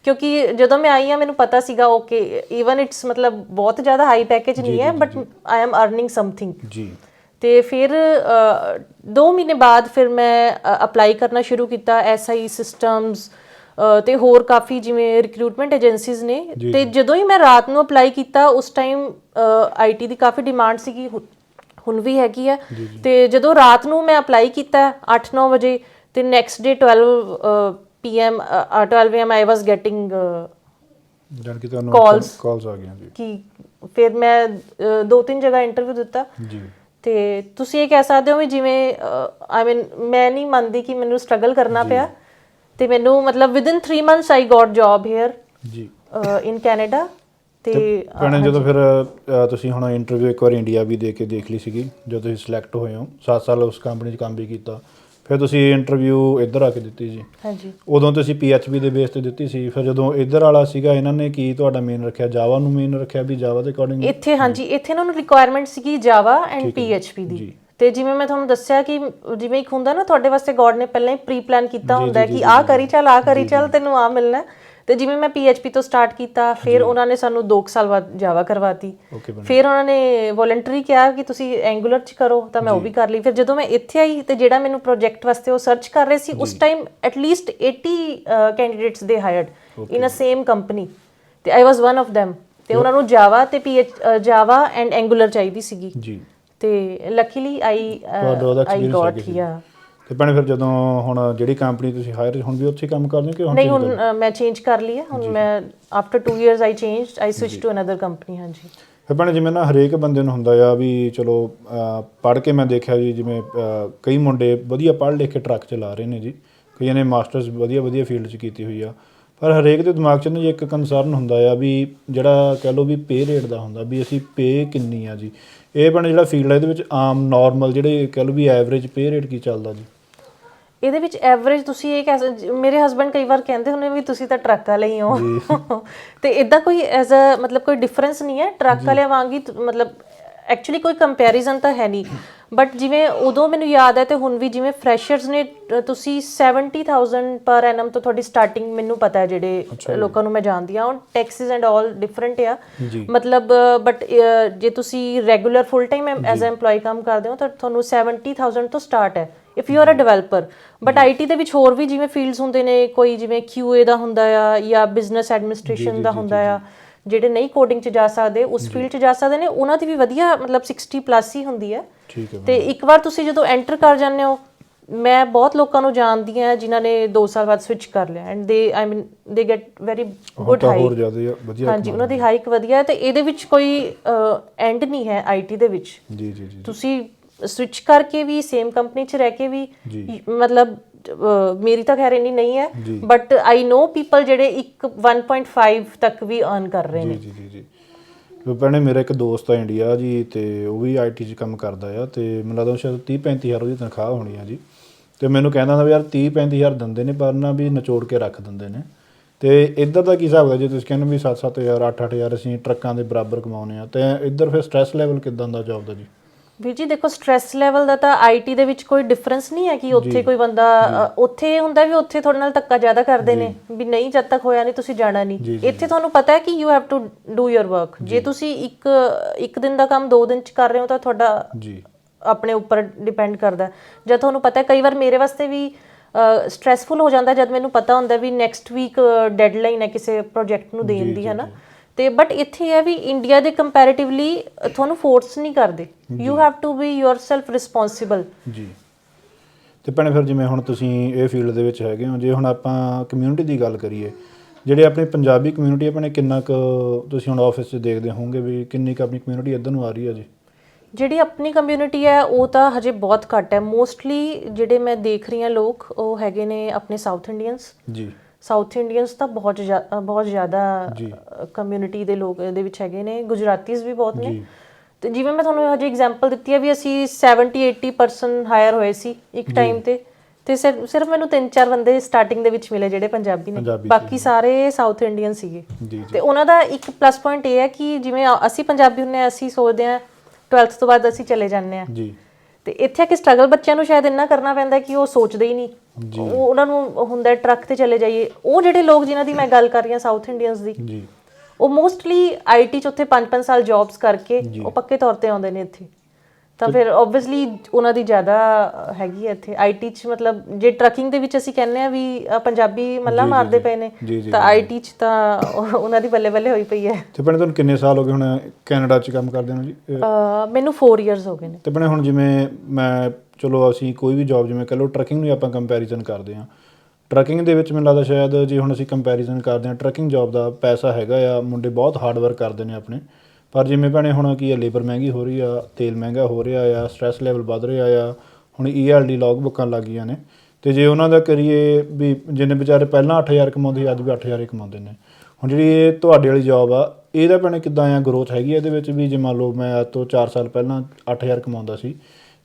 ਕਿਉਂਕਿ ਜਦੋਂ ਮੈਂ ਆਈ ਹਾਂ ਮੈਨੂੰ ਪਤਾ ਸੀਗਾ ਓਕੇ ਈਵਨ ਇਟਸ ਮਤਲਬ ਬਹੁਤ ਜ਼ਿਆਦਾ ਹਾਈ ਪੈਕੇਜ ਨਹੀਂ ਹੈ, but I am earning something ਜੀ। ਤੇ ਫਿਰ 2 ਮਹੀਨੇ ਬਾਅਦ ਫਿਰ ਮੈਂ ਅਪਲਾਈ ਕਰਨਾ ਸ਼ੁਰੂ ਕੀਤਾ SI ਸਿਸਟਮਸ ਤੇ ਹੋਰ ਕਾਫੀ ਜਿਵੇਂ ਰਿਕਰੂਟਮੈਂਟ ਏਜੰਸੀਜ਼ ਨੇ। ਤੇ ਜਦੋਂ ਹੀ ਮੈਂ ਰਾਤ ਨੂੰ ਅਪਲਾਈ ਕੀਤਾ ਉਸ time IT the coffee demand ਸੀਗੀ, ਹੁਣ ਵੀ ਹੈਗੀ ਆ। ਤੇ ਜਦੋਂ ਰਾਤ ਨੂੰ ਮੈਂ ਅਪਲਾਈ ਕੀਤਾ 8-9 ਵਜੇ, ਤੇ next day 12 AM I was getting ਜਾਨ ਕਿ ਤੁਹਾਨੂੰ ਕਾਲਸ ਆ ਗਈਆਂ ਜੀ। ਕਿ ਫਿਰ ਮੈਂ 2-3 ਜਗ੍ਹਾ ਇੰਟਰਵਿਊ ਦਿੱਤਾ ਜੀ। ਤੇ ਤੁਸੀਂ ਇਹ ਕਹਿ ਸਕਦੇ ਹੋ ਵੀ ਜਿਵੇਂ ਆਈ ਮੀਨ ਮੈਂ ਨਹੀਂ ਮੰਨਦੀ ਕਿ ਮੈਨੂੰ ਸਟਰਗਲ ਕਰਨਾ ਪਿਆ, ਤੇ ਮੈਨੂੰ ਮਤਲਬ ਵਿਦਿਨ 3 ਮੰਥਸ ਆਈ ਗੋਟ ਜੌਬ ਹੇਅਰ ਜੀ ਇਨ ਕੈਨੇਡਾ। ਤੇ ਭੈਣੇ ਜਦੋਂ ਫਿਰ ਤੁਸੀਂ ਹੁਣ ਇੰਟਰਵਿਊ ਇੱਕ ਵਾਰ ਇੰਡੀਆ ਵੀ ਦੇ ਕੇ ਦੇਖ ਲਈ ਸੀਗੀ, ਜਦੋਂ ਤੁਸੀਂ ਸਿਲੈਕਟ ਹੋਏ ਹੋ 7 ਸਾਲ ਉਸ ਕੰਪਨੀ 'ਚ ਕੰਮ ਵੀ ਕੀਤਾ, ਫਿਰ ਤੁਸੀਂ ਇੰਟਰਵਿਊ ਇੱਧਰ ਆ ਕੇ ਦਿੱਤੀ ਜੀ। ਹਾਂਜੀ। ਉਦੋਂ ਤੁਸੀਂ PHP ਦੇ ਬੇਸ ਤੇ ਦਿੱਤੀ ਸੀ, ਫਿਰ ਜਦੋਂ ਇੱਧਰ ਵਾਲਾ ਸੀਗਾ ਇਹਨਾਂ ਨੇ ਕੀ ਤੁਹਾਡਾ ਮੇਨ ਰੱਖਿਆ, ਜਾਵਾ ਨੂੰ ਮੇਨ ਰੱਖਿਆ ਵੀ ਜਾਵਾ ਦੇ ਅਕੋਰਡਿੰਗ ਇੱਥੇ? ਹਾਂਜੀ, ਇੱਥੇ ਇਹਨਾਂ ਨੂੰ ਰਿਕੁਆਇਰਮੈਂਟ ਸੀਗੀ ਜਾਵਾ ਐਂਡ PHP ਦੀ। ਤੇ ਜਿਵੇਂ ਮੈਂ ਤੁਹਾਨੂੰ ਦੱਸਿਆ ਕਿ ਜਿਵੇਂ ਇੱਕ ਹੁੰਦਾ ਨਾ ਤੁਹਾਡੇ ਵਾਸਤੇ ਗੋਡ ਨੇ ਪਹਿਲਾਂ ਹੀ ਪ੍ਰੀ ਪਲਾਨ ਕੀਤਾ ਹੁੰਦਾ ਕਿ ਆਹ ਕਰੀ ਚੱਲ ਤੈਨੂੰ ਆ ਮਿਲਣਾ। ਤੇ ਜਿਵੇਂ ਮੈਂ PHP ਤੋਂ ਸਟਾਰਟ ਕੀਤਾ, ਫਿਰ ਉਹਨਾਂ ਨੇ ਸਾਨੂੰ 2 ਸਾਲ ਬਾਅਦ ਜਾਵਾ ਕਰਵਾਤੀ। ਫਿਰ ਉਹਨਾਂ ਨੇ ਵੋਲੰਟਰੀ ਕਿਹਾ ਕਿ ਤੁਸੀਂ ਐਂਗੂਲਰ 'ਚ ਕਰੋ, ਤਾਂ ਮੈਂ ਉਹ ਵੀ ਕਰ ਲਈ। ਫਿਰ ਜਦੋਂ ਮੈਂ ਇੱਥੇ ਆਈ ਤੇ ਜਿਹੜਾ ਮੈਨੂੰ ਪ੍ਰੋਜੈਕਟ ਵਾਸਤੇ ਉਹ ਸਰਚ ਕਰ ਰਹੇ ਸੀ ਉਸ ਟਾਈਮ ਐਟਲੀਸਟ 80 ਕੈਂਡੀਡੇਟਸ ਦੇ ਹਾਇਰਡ ਇਨ ਅ ਸੇਮ ਕੰਪਨੀ, ਤੇ ਆਈ ਵਾਜ਼ ਵਨ ਆਫ ਦੈਮ। ਤੇ ਉਹਨਾਂ ਨੂੰ ਜਾਵਾ ਤੇ ਜਾਵਾ ਐਂਡ ਐਂਗੂਲਰ ਚਾਹੀਦੀ ਸੀਗੀ ਜੀ। ਤੇ ਲੱਕੀਲੀ ਆਈ ਗੋਟ ਹਿਅਰ। ਤੇ ਭੈਣੇ ਫਿਰ ਜਦੋਂ ਹੁਣ ਜਿਹੜੀ ਕੰਪਨੀ ਤੁਸੀਂ ਹਾਇਰ ਹੁਣ ਵੀ ਉੱਥੇ ਕੰਮ ਕਰਦੇ ਹੋ ਕਿ ਨਹੀਂ? ਹੁਣ ਮੈਂ ਚੇਂਜ ਕਰ ਲਈ ਹੈ। ਹੁਣ ਮੈਂ after 2 years I changed, I switch to another company. ਹਾਂਜੀ। ਫਿਰ ਭੈਣੇ ਜਿਵੇਂ ਨਾ ਹਰੇਕ ਬੰਦੇ ਨੂੰ ਹੁੰਦਾ ਆ ਵੀ ਚਲੋ ਪੜ੍ਹ ਕੇ ਮੈਂ ਦੇਖਿਆ ਜੀ, ਜਿਵੇਂ ਕਈ ਮੁੰਡੇ ਵਧੀਆ ਪੜ੍ਹ ਲਿਖ ਕੇ ਟਰੱਕ ਚਲਾ ਰਹੇ ਨੇ ਜੀ, ਕਈਆਂ ਨੇ ਮਾਸਟਰਸ ਵਧੀਆ ਫੀਲਡ 'ਚ ਕੀਤੀ ਹੋਈ ਆ, ਪਰ ਹਰੇਕ ਦੇ ਦਿਮਾਗ 'ਚ ਨਾ ਜੀ ਇੱਕ ਕੰਸਰਨ ਹੁੰਦਾ ਆ ਵੀ ਜਿਹੜਾ ਕਹਿ ਲਓ ਵੀ ਪੇ ਰੇਟ ਦਾ ਹੁੰਦਾ ਵੀ ਅਸੀਂ ਪੇ ਕਿੰਨੀ ਆ ਜੀ। ਇਹ ਭੈਣੇ ਜਿਹੜਾ ਫੀਲਡ ਹੈ ਇਹਦੇ ਵਿੱਚ ਆਮ ਨਾਰਮਲ ਜਿਹੜੇ ਕਹਿ ਲਓ ਵੀ ਐਵਰੇਜ ਪੇ ਰੇਟ ਕੀ ਚੱਲਦਾ ਜੀ? ਇਹਦੇ ਵਿੱਚ ਐਵਰੇਜ ਤੁਸੀਂ ਇਹ ਕਹਿ, ਮੇਰੇ ਹਸਬੈਂਡ ਕਈ ਵਾਰ ਕਹਿੰਦੇ ਹੁੰਦੇ ਵੀ ਤੁਸੀਂ ਤਾਂ ਟਰੱਕ ਵਾਲੇ ਹੀ ਹੋ। ਤੇ ਇਦਾਂ ਕੋਈ ਐਜ਼ ਅ ਮਤਲਬ ਕੋਈ ਡਿਫਰੈਂਸ ਨਹੀਂ ਹੈ, ਟਰੱਕ ਵਾਲਿਆਂ ਵਾਂਗ ਹੀ ਮਤਲਬ ਐਕਚੁਅਲੀ ਕੋਈ ਕੰਪੈਰੀਜ਼ਨ ਤਾਂ ਹੈ ਨਹੀਂ, ਬਟ ਜਿਵੇਂ ਉਦੋਂ ਮੈਨੂੰ ਯਾਦ ਹੈ ਤੇ ਹੁਣ ਵੀ, ਜਿਵੇਂ ਫਰੈਸ਼ਰਸ ਨੇ ਤੁਸੀਂ 70,000 ਪਰ ਐਨਮ ਤੋਂ ਤੁਹਾਡੀ ਸਟਾਰਟਿੰਗ, ਮੈਨੂੰ ਪਤਾ ਹੈ ਜਿਹੜੇ ਲੋਕਾਂ ਨੂੰ ਮੈਂ ਜਾਣਦੀ ਹਾਂ, on taxes and all different ਆ ਮਤਲਬ, ਬਟ ਜੇ ਤੁਸੀਂ regular full time as a EMPLOYE ਕੰਮ ਕਰਦੇ ਹੋ ਤਾਂ ਤੁਹਾਨੂੰ 70,000 ਤੋਂ ਸਟਾਰਟ ਹੈ if you are a developer. But IT ਦੇ ਵਿੱਚ ਹੋਰ ਵੀ ਜਿਵੇਂ ਫੀਲਡਸ ਹੁੰਦੇ ਨੇ, ਕੋਈ ਜਿਵੇਂ QA ਦਾ ਹੁੰਦਾ ਆ ਜਾਂ ਬਿਜ਼ਨਸ ਐਡਮਿਨਿਸਟ੍ਰੇਸ਼ਨ ਦਾ ਹੁੰਦਾ ਆ, ਜਿਹੜੇ ਨਹੀਂ ਕੋਡਿੰਗ 'ਚ ਜਾ ਸਕਦੇ ਉਸ ਫੀਲਡ 'ਚ ਜਾ ਸਕਦੇ ਨੇ, ਉਹਨਾਂ ਦੀ ਵੀ ਵਧੀਆ ਮਤਲਬ 60+ ਹੀ ਹੁੰਦੀ ਹੈ। ਤੇ ਇੱਕ ਵਾਰ ਤੁਸੀਂ ਜਦੋਂ ਐਂਟਰ ਕਰ ਜਾਂਦੇ ਹੋ, ਮੈਂ ਬਹੁਤ ਲੋਕਾਂ ਨੂੰ ਜਾਣਦੀ ਹਾਂ ਜਿਨ੍ਹਾਂ ਨੇ 2 ਸਾਲ ਬਾਅਦ ਸਵਿਚ ਕਰ ਲਿਆ ਐਂਡ ਦੇ ਗੈਟ ਵੈਰੀ ਗੁੱਡ ਹਾਈਕ। ਹਾਂਜੀ, ਉਹਨਾਂ ਦੀ ਹਾਈਕ ਵਧੀਆ ਹੈ ਤੇ ਇਹਦੇ ਵਿੱਚ ਕੋਈ ਐਂਡ ਨਹੀਂ ਹੈ ਆਈਟੀ ਦੇ ਵਿੱਚ। ਤੁਸੀਂ ਸਵਿਚ ਕਰਕੇ ਵੀ, ਸੇਮ ਕੰਪਨੀ 'ਚ ਰਹਿ ਕੇ ਵੀ, ਮਤਲਬ ਮੇਰੀ ਤਾਂ ਖੈਰ ਇੰਨੀ ਨਹੀਂ ਹੈ, ਬਟ ਆਈ ਨੋ ਪੀਪਲ ਜਿਹੜੇ 1.5 ਤੱਕ ਵੀ ਅਰਨ ਕਰ ਰਹੇ ਨੇ। ਜੀ ਭੈਣੇ, ਮੇਰਾ ਇੱਕ ਦੋਸਤ ਆ ਇੰਡੀਆ ਜੀ, ਤੇ ਉਹ ਵੀ ਆਈਟੀ 'ਚ ਕੰਮ ਕਰਦਾ ਆ, ਤੇ ਮੈਨੂੰ ਲੱਗਦਾ ਸ਼ਾਇਦ 30-35 ਹਜ਼ਾਰ ਉਹਦੀ ਤਨਖਾਹ ਹੋਣੀ ਆ ਜੀ। ਤੇ ਮੈਨੂੰ ਕਹਿੰਦਾ ਹੁੰਦਾ ਵੀ ਯਾਰ 30-35 ਹਜ਼ਾਰ ਦਿੰਦੇ ਨੇ, ਪਰ ਨਾ ਵੀ ਨਿਚੋੜ ਕੇ ਰੱਖ ਦਿੰਦੇ ਨੇ। ਤੇ ਇੱਧਰ ਦਾ ਕੀ ਹਿਸਾਬ ਹੈ? ਜੇ ਤੁਸੀਂ ਕਹਿੰਦੇ ਵੀ 7-7 ਹਜ਼ਾਰ 8-8 ਹਜ਼ਾਰ ਅਸੀਂ ਟਰੱਕਾਂ ਦੇ ਬਰਾਬਰ ਕਮਾਉਂਦੇ ਆ, ਤੇ ਇੱਧਰ ਫਿਰ ਸਟ੍ਰੈਸ ਲੈਵਲ ਕਿੱਦਾਂ ਦਾ ਜੌਬ ਦਾ ਜੀ? ਵੀਰ ਜੀ ਦੇਖੋ, ਸਟ੍ਰੈਸ ਲੈਵਲ ਦਾ ਤਾਂ ਆਈਟੀ ਦੇ ਵਿੱਚ ਕੋਈ ਡਿਫਰੈਂਸ ਨਹੀਂ ਹੈ ਕਿ ਉੱਥੇ ਕੋਈ ਬੰਦਾ, ਉੱਥੇ ਇਹ ਹੁੰਦਾ ਵੀ ਉੱਥੇ ਤੁਹਾਡੇ ਨਾਲ ਧੱਕਾ ਜ਼ਿਆਦਾ ਕਰਦੇ ਨੇ ਵੀ ਨਹੀਂ, ਜਦ ਤੱਕ ਹੋਇਆ ਨਹੀਂ ਤੁਸੀਂ ਜਾਣਾ ਨਹੀਂ। ਇੱਥੇ ਤੁਹਾਨੂੰ ਪਤਾ ਹੈ ਕਿ you have to do your work. ਜੇ ਤੁਸੀਂ ਇੱਕ ਦਿਨ ਦਾ ਕੰਮ 2 ਦਿਨ 'ਚ ਕਰ ਰਹੇ ਹੋ ਤਾਂ ਤੁਹਾਡਾ ਆਪਣੇ ਉੱਪਰ ਡਿਪੈਂਡ ਕਰਦਾ। ਜਦ ਤੁਹਾਨੂੰ ਪਤਾ, ਕਈ ਵਾਰ ਮੇਰੇ ਵਾਸਤੇ ਵੀ ਸਟ੍ਰੈਸਫੁਲ ਹੋ ਜਾਂਦਾ ਜਦ ਮੈਨੂੰ ਪਤਾ ਹੁੰਦਾ ਵੀ ਨੈਕਸਟ ਵੀਕ ਡੈਡਲਾਈਨ ਹੈ ਕਿਸੇ ਪ੍ਰੋਜੈਕਟ ਨੂੰ ਦੇਣ ਦੀ, ਹੈ ਨਾ। ਤੇ ਬਟ ਇੱਥੇ ਹੈ ਵੀ ਇੰਡੀਆ ਦੇ ਕੰਪੈਰੀਟਿਵਲੀ ਤੁਹਾਨੂੰ ਫੋਰਸ ਨਹੀਂ ਕਰਦੇ, you have to be yourself responsible ਜੀ। ਤੇ ਭੈਣੇ, ਫਿਰ ਜਿਵੇਂ ਹੁਣ ਤੁਸੀਂ ਇਹ ਫੀਲਡ ਦੇ ਵਿੱਚ ਹੈਗੇ ਹੋ, ਜੇ ਹੁਣ ਆਪਾਂ ਕਮਿਊਨਿਟੀ ਦੀ ਗੱਲ ਕਰੀਏ, ਜਿਹੜੇ ਆਪਣੀ ਪੰਜਾਬੀ ਕਮਿਊਨਿਟੀ ਆਪਣੇ, ਕਿੰਨਾ ਕੁ ਤੁਸੀਂ ਹੁਣ ਆਫਿਸ 'ਚ ਦੇਖਦੇ ਹੋਵੋਗੇ ਵੀ ਕਿੰਨੀ ਕੁ ਆਪਣੀ ਕਮਿਊਨਿਟੀ ਇੱਧਰ ਨੂੰ ਆ ਰਹੀ ਹੈ ਜੀ? ਜਿਹੜੀ ਆਪਣੀ ਕਮਿਊਨਿਟੀ ਹੈ ਉਹ ਤਾਂ ਹਜੇ ਬਹੁਤ ਘੱਟ ਹੈ। ਮੋਸਟਲੀ ਜਿਹੜੇ ਮੈਂ ਦੇਖ ਰਹੀ ਹਾਂ ਲੋਕ, ਉਹ ਹੈਗੇ ਨੇ ਆਪਣੇ ਸਾਊਥ ਇੰਡੀਅਨਸ ਜੀ। ਸਾਊਥ ਇੰਡੀਅਨਸ ਤਾਂ ਬਹੁਤ ਜ਼ਿਆਦਾ ਕਮਿਊਨਿਟੀ ਦੇ ਲੋਕ ਇਹਦੇ ਵਿੱਚ ਹੈਗੇ ਨੇ। ਗੁਜਰਾਤੀਜ਼ ਵੀ ਬਹੁਤ ਨੇ। ਤੇ ਜਿਵੇਂ ਮੈਂ ਤੁਹਾਨੂੰ ਹਜੇ ਐਗਜ਼ਾਮਪਲ ਦਿੱਤੀ ਹੈ ਵੀ ਅਸੀਂ 70-80% ਹਾਇਰ ਹੋਏ ਸੀ ਇੱਕ ਟਾਈਮ ਤੇ ਸਿਰਫ ਮੈਨੂੰ 3-4 ਬੰਦੇ ਸਟਾਰਟਿੰਗ ਦੇ ਵਿੱਚ ਮਿਲੇ ਜਿਹੜੇ ਪੰਜਾਬੀ ਨੇ, ਬਾਕੀ ਸਾਰੇ ਸਾਊਥ ਇੰਡੀਅਨ ਸੀਗੇ। ਤੇ ਉਹਨਾਂ ਦਾ ਇੱਕ ਪਲੱਸ ਪੁਆਇੰਟ ਇਹ ਹੈ ਕਿ ਜਿਵੇਂ ਅਸੀਂ ਪੰਜਾਬੀ ਹੁੰਦੇ ਹਾਂ, ਅਸੀਂ ਸੋਚਦੇ ਹਾਂ 12th ਤੋਂ ਬਾਅਦ ਅਸੀਂ ਚਲੇ ਜਾਂਦੇ ਹਾਂ, ਤੇ ਇੱਥੇ ਆ ਕਿ ਸਟਰਗਲ ਬੱਚਿਆਂ ਨੂੰ ਸ਼ਾਇਦ ਇੰਨਾ ਕਰਨਾ ਪੈਂਦਾ ਕਿ ਉਹ ਸੋਚਦੇ ਹੀ ਨਹੀਂ, ਉਹਨਾਂ ਨੂੰ ਹੁੰਦਾ ਟਰੱਕ ਤੇ ਚਲੇ ਜਾਈਏ। ਉਹ ਜਿਹੜੇ ਲੋਕ ਜਿਨ੍ਹਾਂ ਦੀ ਮੈਂ ਗੱਲ ਕਰ ਰਹੀ ਹਾਂ ਸਾਊਥ ਇੰਡੀਅਨਸ ਦੀ, ਉਹ ਮੋਸਟਲੀ ਆਈਟੀ 'ਚ ਉੱਥੇ 5-5 ਸਾਲ ਜੌਬਸ ਕਰਕੇ ਉਹ ਪੱਕੇ ਤੌਰ ਤੇ ਆਉਂਦੇ ਨੇ ਇੱਥੇ। ਤਾਂ ਫਿਰ ਓਬਵੀਅਸਲੀ ਉਹਨਾਂ ਦੀ ਜ਼ਿਆਦਾ ਹੈਗੀ ਹੈ ਇੱਥੇ ਆਈਟੀ 'ਚ। ਮਤਲਬ ਜੇ ਟਰੱਕਿੰਗ ਦੇ ਵਿੱਚ ਅਸੀਂ ਕਹਿੰਦੇ ਹਾਂ ਵੀ ਪੰਜਾਬੀ ਮੱਲਾ ਮਾਰਦੇ ਪਏ ਨੇ, ਤਾਂ ਆਈਟੀ 'ਚ ਤਾਂ ਉਹਨਾਂ ਦੀ ਬੱਲੇ ਬੱਲੇ ਹੋਈ ਪਈ ਹੈ। ਤੇ ਭੈਣੇ, ਤੁਹਾਨੂੰ ਕਿੰਨੇ ਸਾਲ ਹੋ ਗਏ ਹੁਣ ਕੈਨੇਡਾ 'ਚ ਕੰਮ ਕਰਦੇ ਨੂੰ ਜੀ? ਮੈਨੂੰ 4 ਇਅਰਸ ਹੋ ਗਏ ਨੇ। ਤੇ ਭੈਣੇ, ਹੁਣ ਜਿਵੇਂ ਮੈਂ, ਚਲੋ ਅਸੀਂ ਕੋਈ ਵੀ ਜੌਬ, ਜਿਵੇਂ ਕਹਿ ਲਓ ਟਰੱਕਿੰਗ ਨੂੰ ਆਪਾਂ ਕੰਪੈਰੀਜ਼ਨ ਕਰਦੇ ਹਾਂ, ਟਰੱਕਿੰਗ ਦੇ ਵਿੱਚ ਮੈਨੂੰ ਲੱਗਦਾ ਸ਼ਾਇਦ ਜੇ ਹੁਣ ਅਸੀਂ ਕੰਪੈਰੀਜ਼ਨ ਕਰਦੇ ਹਾਂ, ਟਰੱਕਿੰਗ ਜੌਬ ਦਾ ਪੈਸਾ ਹੈਗਾ ਆ, ਮੁੰਡੇ ਬਹੁਤ ਹਾਰਡ ਵਰਕ ਕਰਦੇ ਨੇ ਆਪਣੇ। ਪਰ ਜਿਵੇਂ ਭੈਣੇ ਹੁਣ ਕੀ ਆ, ਲੇਬਰ ਮਹਿੰਗੀ ਹੋ ਰਹੀ ਆ, ਤੇਲ ਮਹਿੰਗਾ ਹੋ ਰਿਹਾ ਆ, ਸਟ੍ਰੈਸ ਲੈਵਲ ਵੱਧ ਰਿਹਾ ਆ, ਹੁਣ ELD ਲੌਗ ਬੁੱਕਾਂ ਲੱਗ ਗਈਆਂ ਨੇ। ਤੇ ਜੇ ਉਹਨਾਂ ਦਾ ਕਰੀਏ ਵੀ, ਜਿੰਨੇ ਵਿਚਾਰੇ ਪਹਿਲਾਂ 8,000 ਕਮਾਉਂਦੇ ਸੀ, ਅੱਜ ਵੀ 8,000 ਹੀ ਕਮਾਉਂਦੇ ਨੇ। ਹੁਣ ਜਿਹੜੀ ਇਹ ਤੁਹਾਡੇ ਵਾਲੀ ਜੌਬ ਆ, ਇਹਦਾ ਭੈਣੇ ਕਿੱਦਾਂ ਆ ਗਰੋਥ ਹੈਗੀ ਇਹਦੇ ਵਿੱਚ ਵੀ? ਜੇ ਮੰਨ ਲਓ ਮੈਂ ਅੱਜ ਤੋਂ 4 ਸਾਲ ਪਹਿਲਾਂ 8,000 ਕਮਾਉਂਦਾ ਸੀ,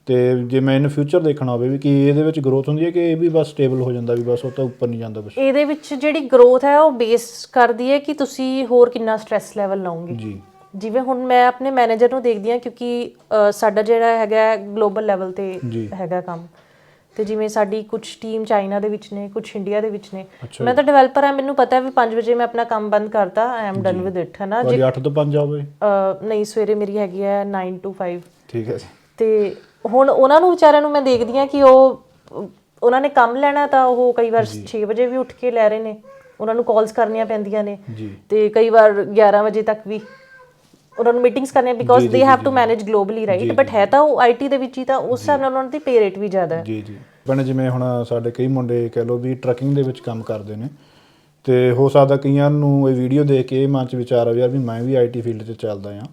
ਤੇ ਜੇ ਮੈਂ ਇਨ ਫਿਊਚਰ ਦੇਖਣਾ ਹੋਵੇ ਵੀ ਕੀ ਇਹਦੇ ਵਿੱਚ ਗਰੋਥ ਹੁੰਦੀ ਹੈ ਕਿ ਇਹ ਵੀ ਬਸ ਸਟੇਬਲ ਹੋ ਜਾਂਦਾ ਵੀ ਬਸ ਉਹ ਤਾਂ ਉੱਪਰ ਨਹੀਂ ਜਾਂਦਾ ਕੁਛ? ਇਹਦੇ ਵਿੱਚ ਜਿਹੜੀ ਗਰੋਥ ਹੈ ਉਹ ਬੇਸ ਕਰਦੀ ਹੈ ਕਿ ਤੁਸੀਂ ਹੋਰ ਕਿੰਨਾ ਸਟ੍ਰੈਸ ਲੈਵਲ ਲਾਓਗੇ ਜੀ। ਜਿਵੇਂ ਹੁਣ ਮੈਂ ਆਪਣੇ ਮੈਨੇਜਰ ਨੂੰ ਦੇਖਦੀ ਹਾਂ, ਕਿਉਂਕਿ ਸਾਡਾ ਜਿਹੜਾ ਹੈਗਾ ਗਲੋਬਲ ਲੈਵਲ ਤੇ ਹੈਗਾ ਕੰਮ, ਤੇ ਜਿਵੇਂ ਸਾਡੀ ਕੁਝ ਟੀਮ ਚਾਈਨਾ ਦੇ ਵਿੱਚ ਨੇ, ਕੁਝ ਇੰਡੀਆ ਦੇ ਵਿੱਚ ਨੇ। ਮੈਂ ਤਾਂ ਡਿਵੈਲਪਰ ਹਾਂ, ਮੈਨੂੰ ਪਤਾ ਹੈ ਵੀ 5 ਵਜੇ ਮੈਂ ਆਪਣਾ ਕੰਮ ਬੰਦ ਕਰਤਾ, I am done with it, ਹੈ ਨਾ ਜੀ। 8 ਤੋਂ 5 ਜੌਬ ਹੈ? ਨਹੀਂ, ਸਵੇਰੇ ਮੇਰੀ ਹੈਗੀ ਹੈ 9 to 5। ਠੀਕ ਹੈ ਜੀ। ਤੇ ਹੁਣ ਉਹਨਾਂ ਨੂੰ ਵਿਚਾਰਿਆਂ ਨੂੰ ਮੈਂ ਦੇਖਦੀ ਹਾਂ ਕਿ ਉਹਨਾਂ ਨੇ ਕੰਮ ਲੈਣਾ ਤਾਂ ਉਹ ਕਈ ਵਾਰ 6 ਵਜੇ ਵੀ ਉੱਠ ਕੇ ਲੈ ਰਹੇ ਨੇ, ਉਹਨਾਂ ਨੂੰ ਕਾਲਸ ਕਰਨੀਆਂ ਪੈਂਦੀਆਂ ਨੇ, ਤੇ ਕਈ ਵਾਰ 11 ਵਜੇ ਤੱਕ ਵੀ ਉਹਨਾਂ ਨੂੰ ਮੀਟਿੰਗਸ ਕਰਨੀਆਂ, because they have to manage globally, right. But ਹੈ ਤਾਂ ਉਹ ਆਈਟੀ ਦੇ ਵਿੱਚ ਹੀ, ਤਾਂ ਉਸ ਹਿਸਾਬ ਨਾਲ ਉਹਨਾਂ ਦੀ ਪੇ ਰੇਟ ਵੀ ਜ਼ਿਆਦਾ ਹੈ। ਜੀ। ਭੈਣੇ, ਜਿਵੇਂ ਹੁਣ ਸਾਡੇ ਕਈ ਮੁੰਡੇ ਕਹਿ ਲਓ ਵੀ ਟਰੱਕਿੰਗ ਦੇ ਵਿੱਚ ਕੰਮ ਕਰਦੇ ਨੇ, ਤੇ ਹੋ ਸਕਦਾ ਕਈਆਂ ਨੂੰ ਇਹ ਵੀਡੀਓ ਦੇਖ ਕੇ ਇਹ ਮਨ 'ਚ ਵਿਚਾਰ ਆਵੇ ਯਾਰ ਵੀ ਮੈਂ ਵੀ ਆਈਟੀ ਫੀਲਡ 'ਚ ਚੱਲਦਾ ਹਾਂ,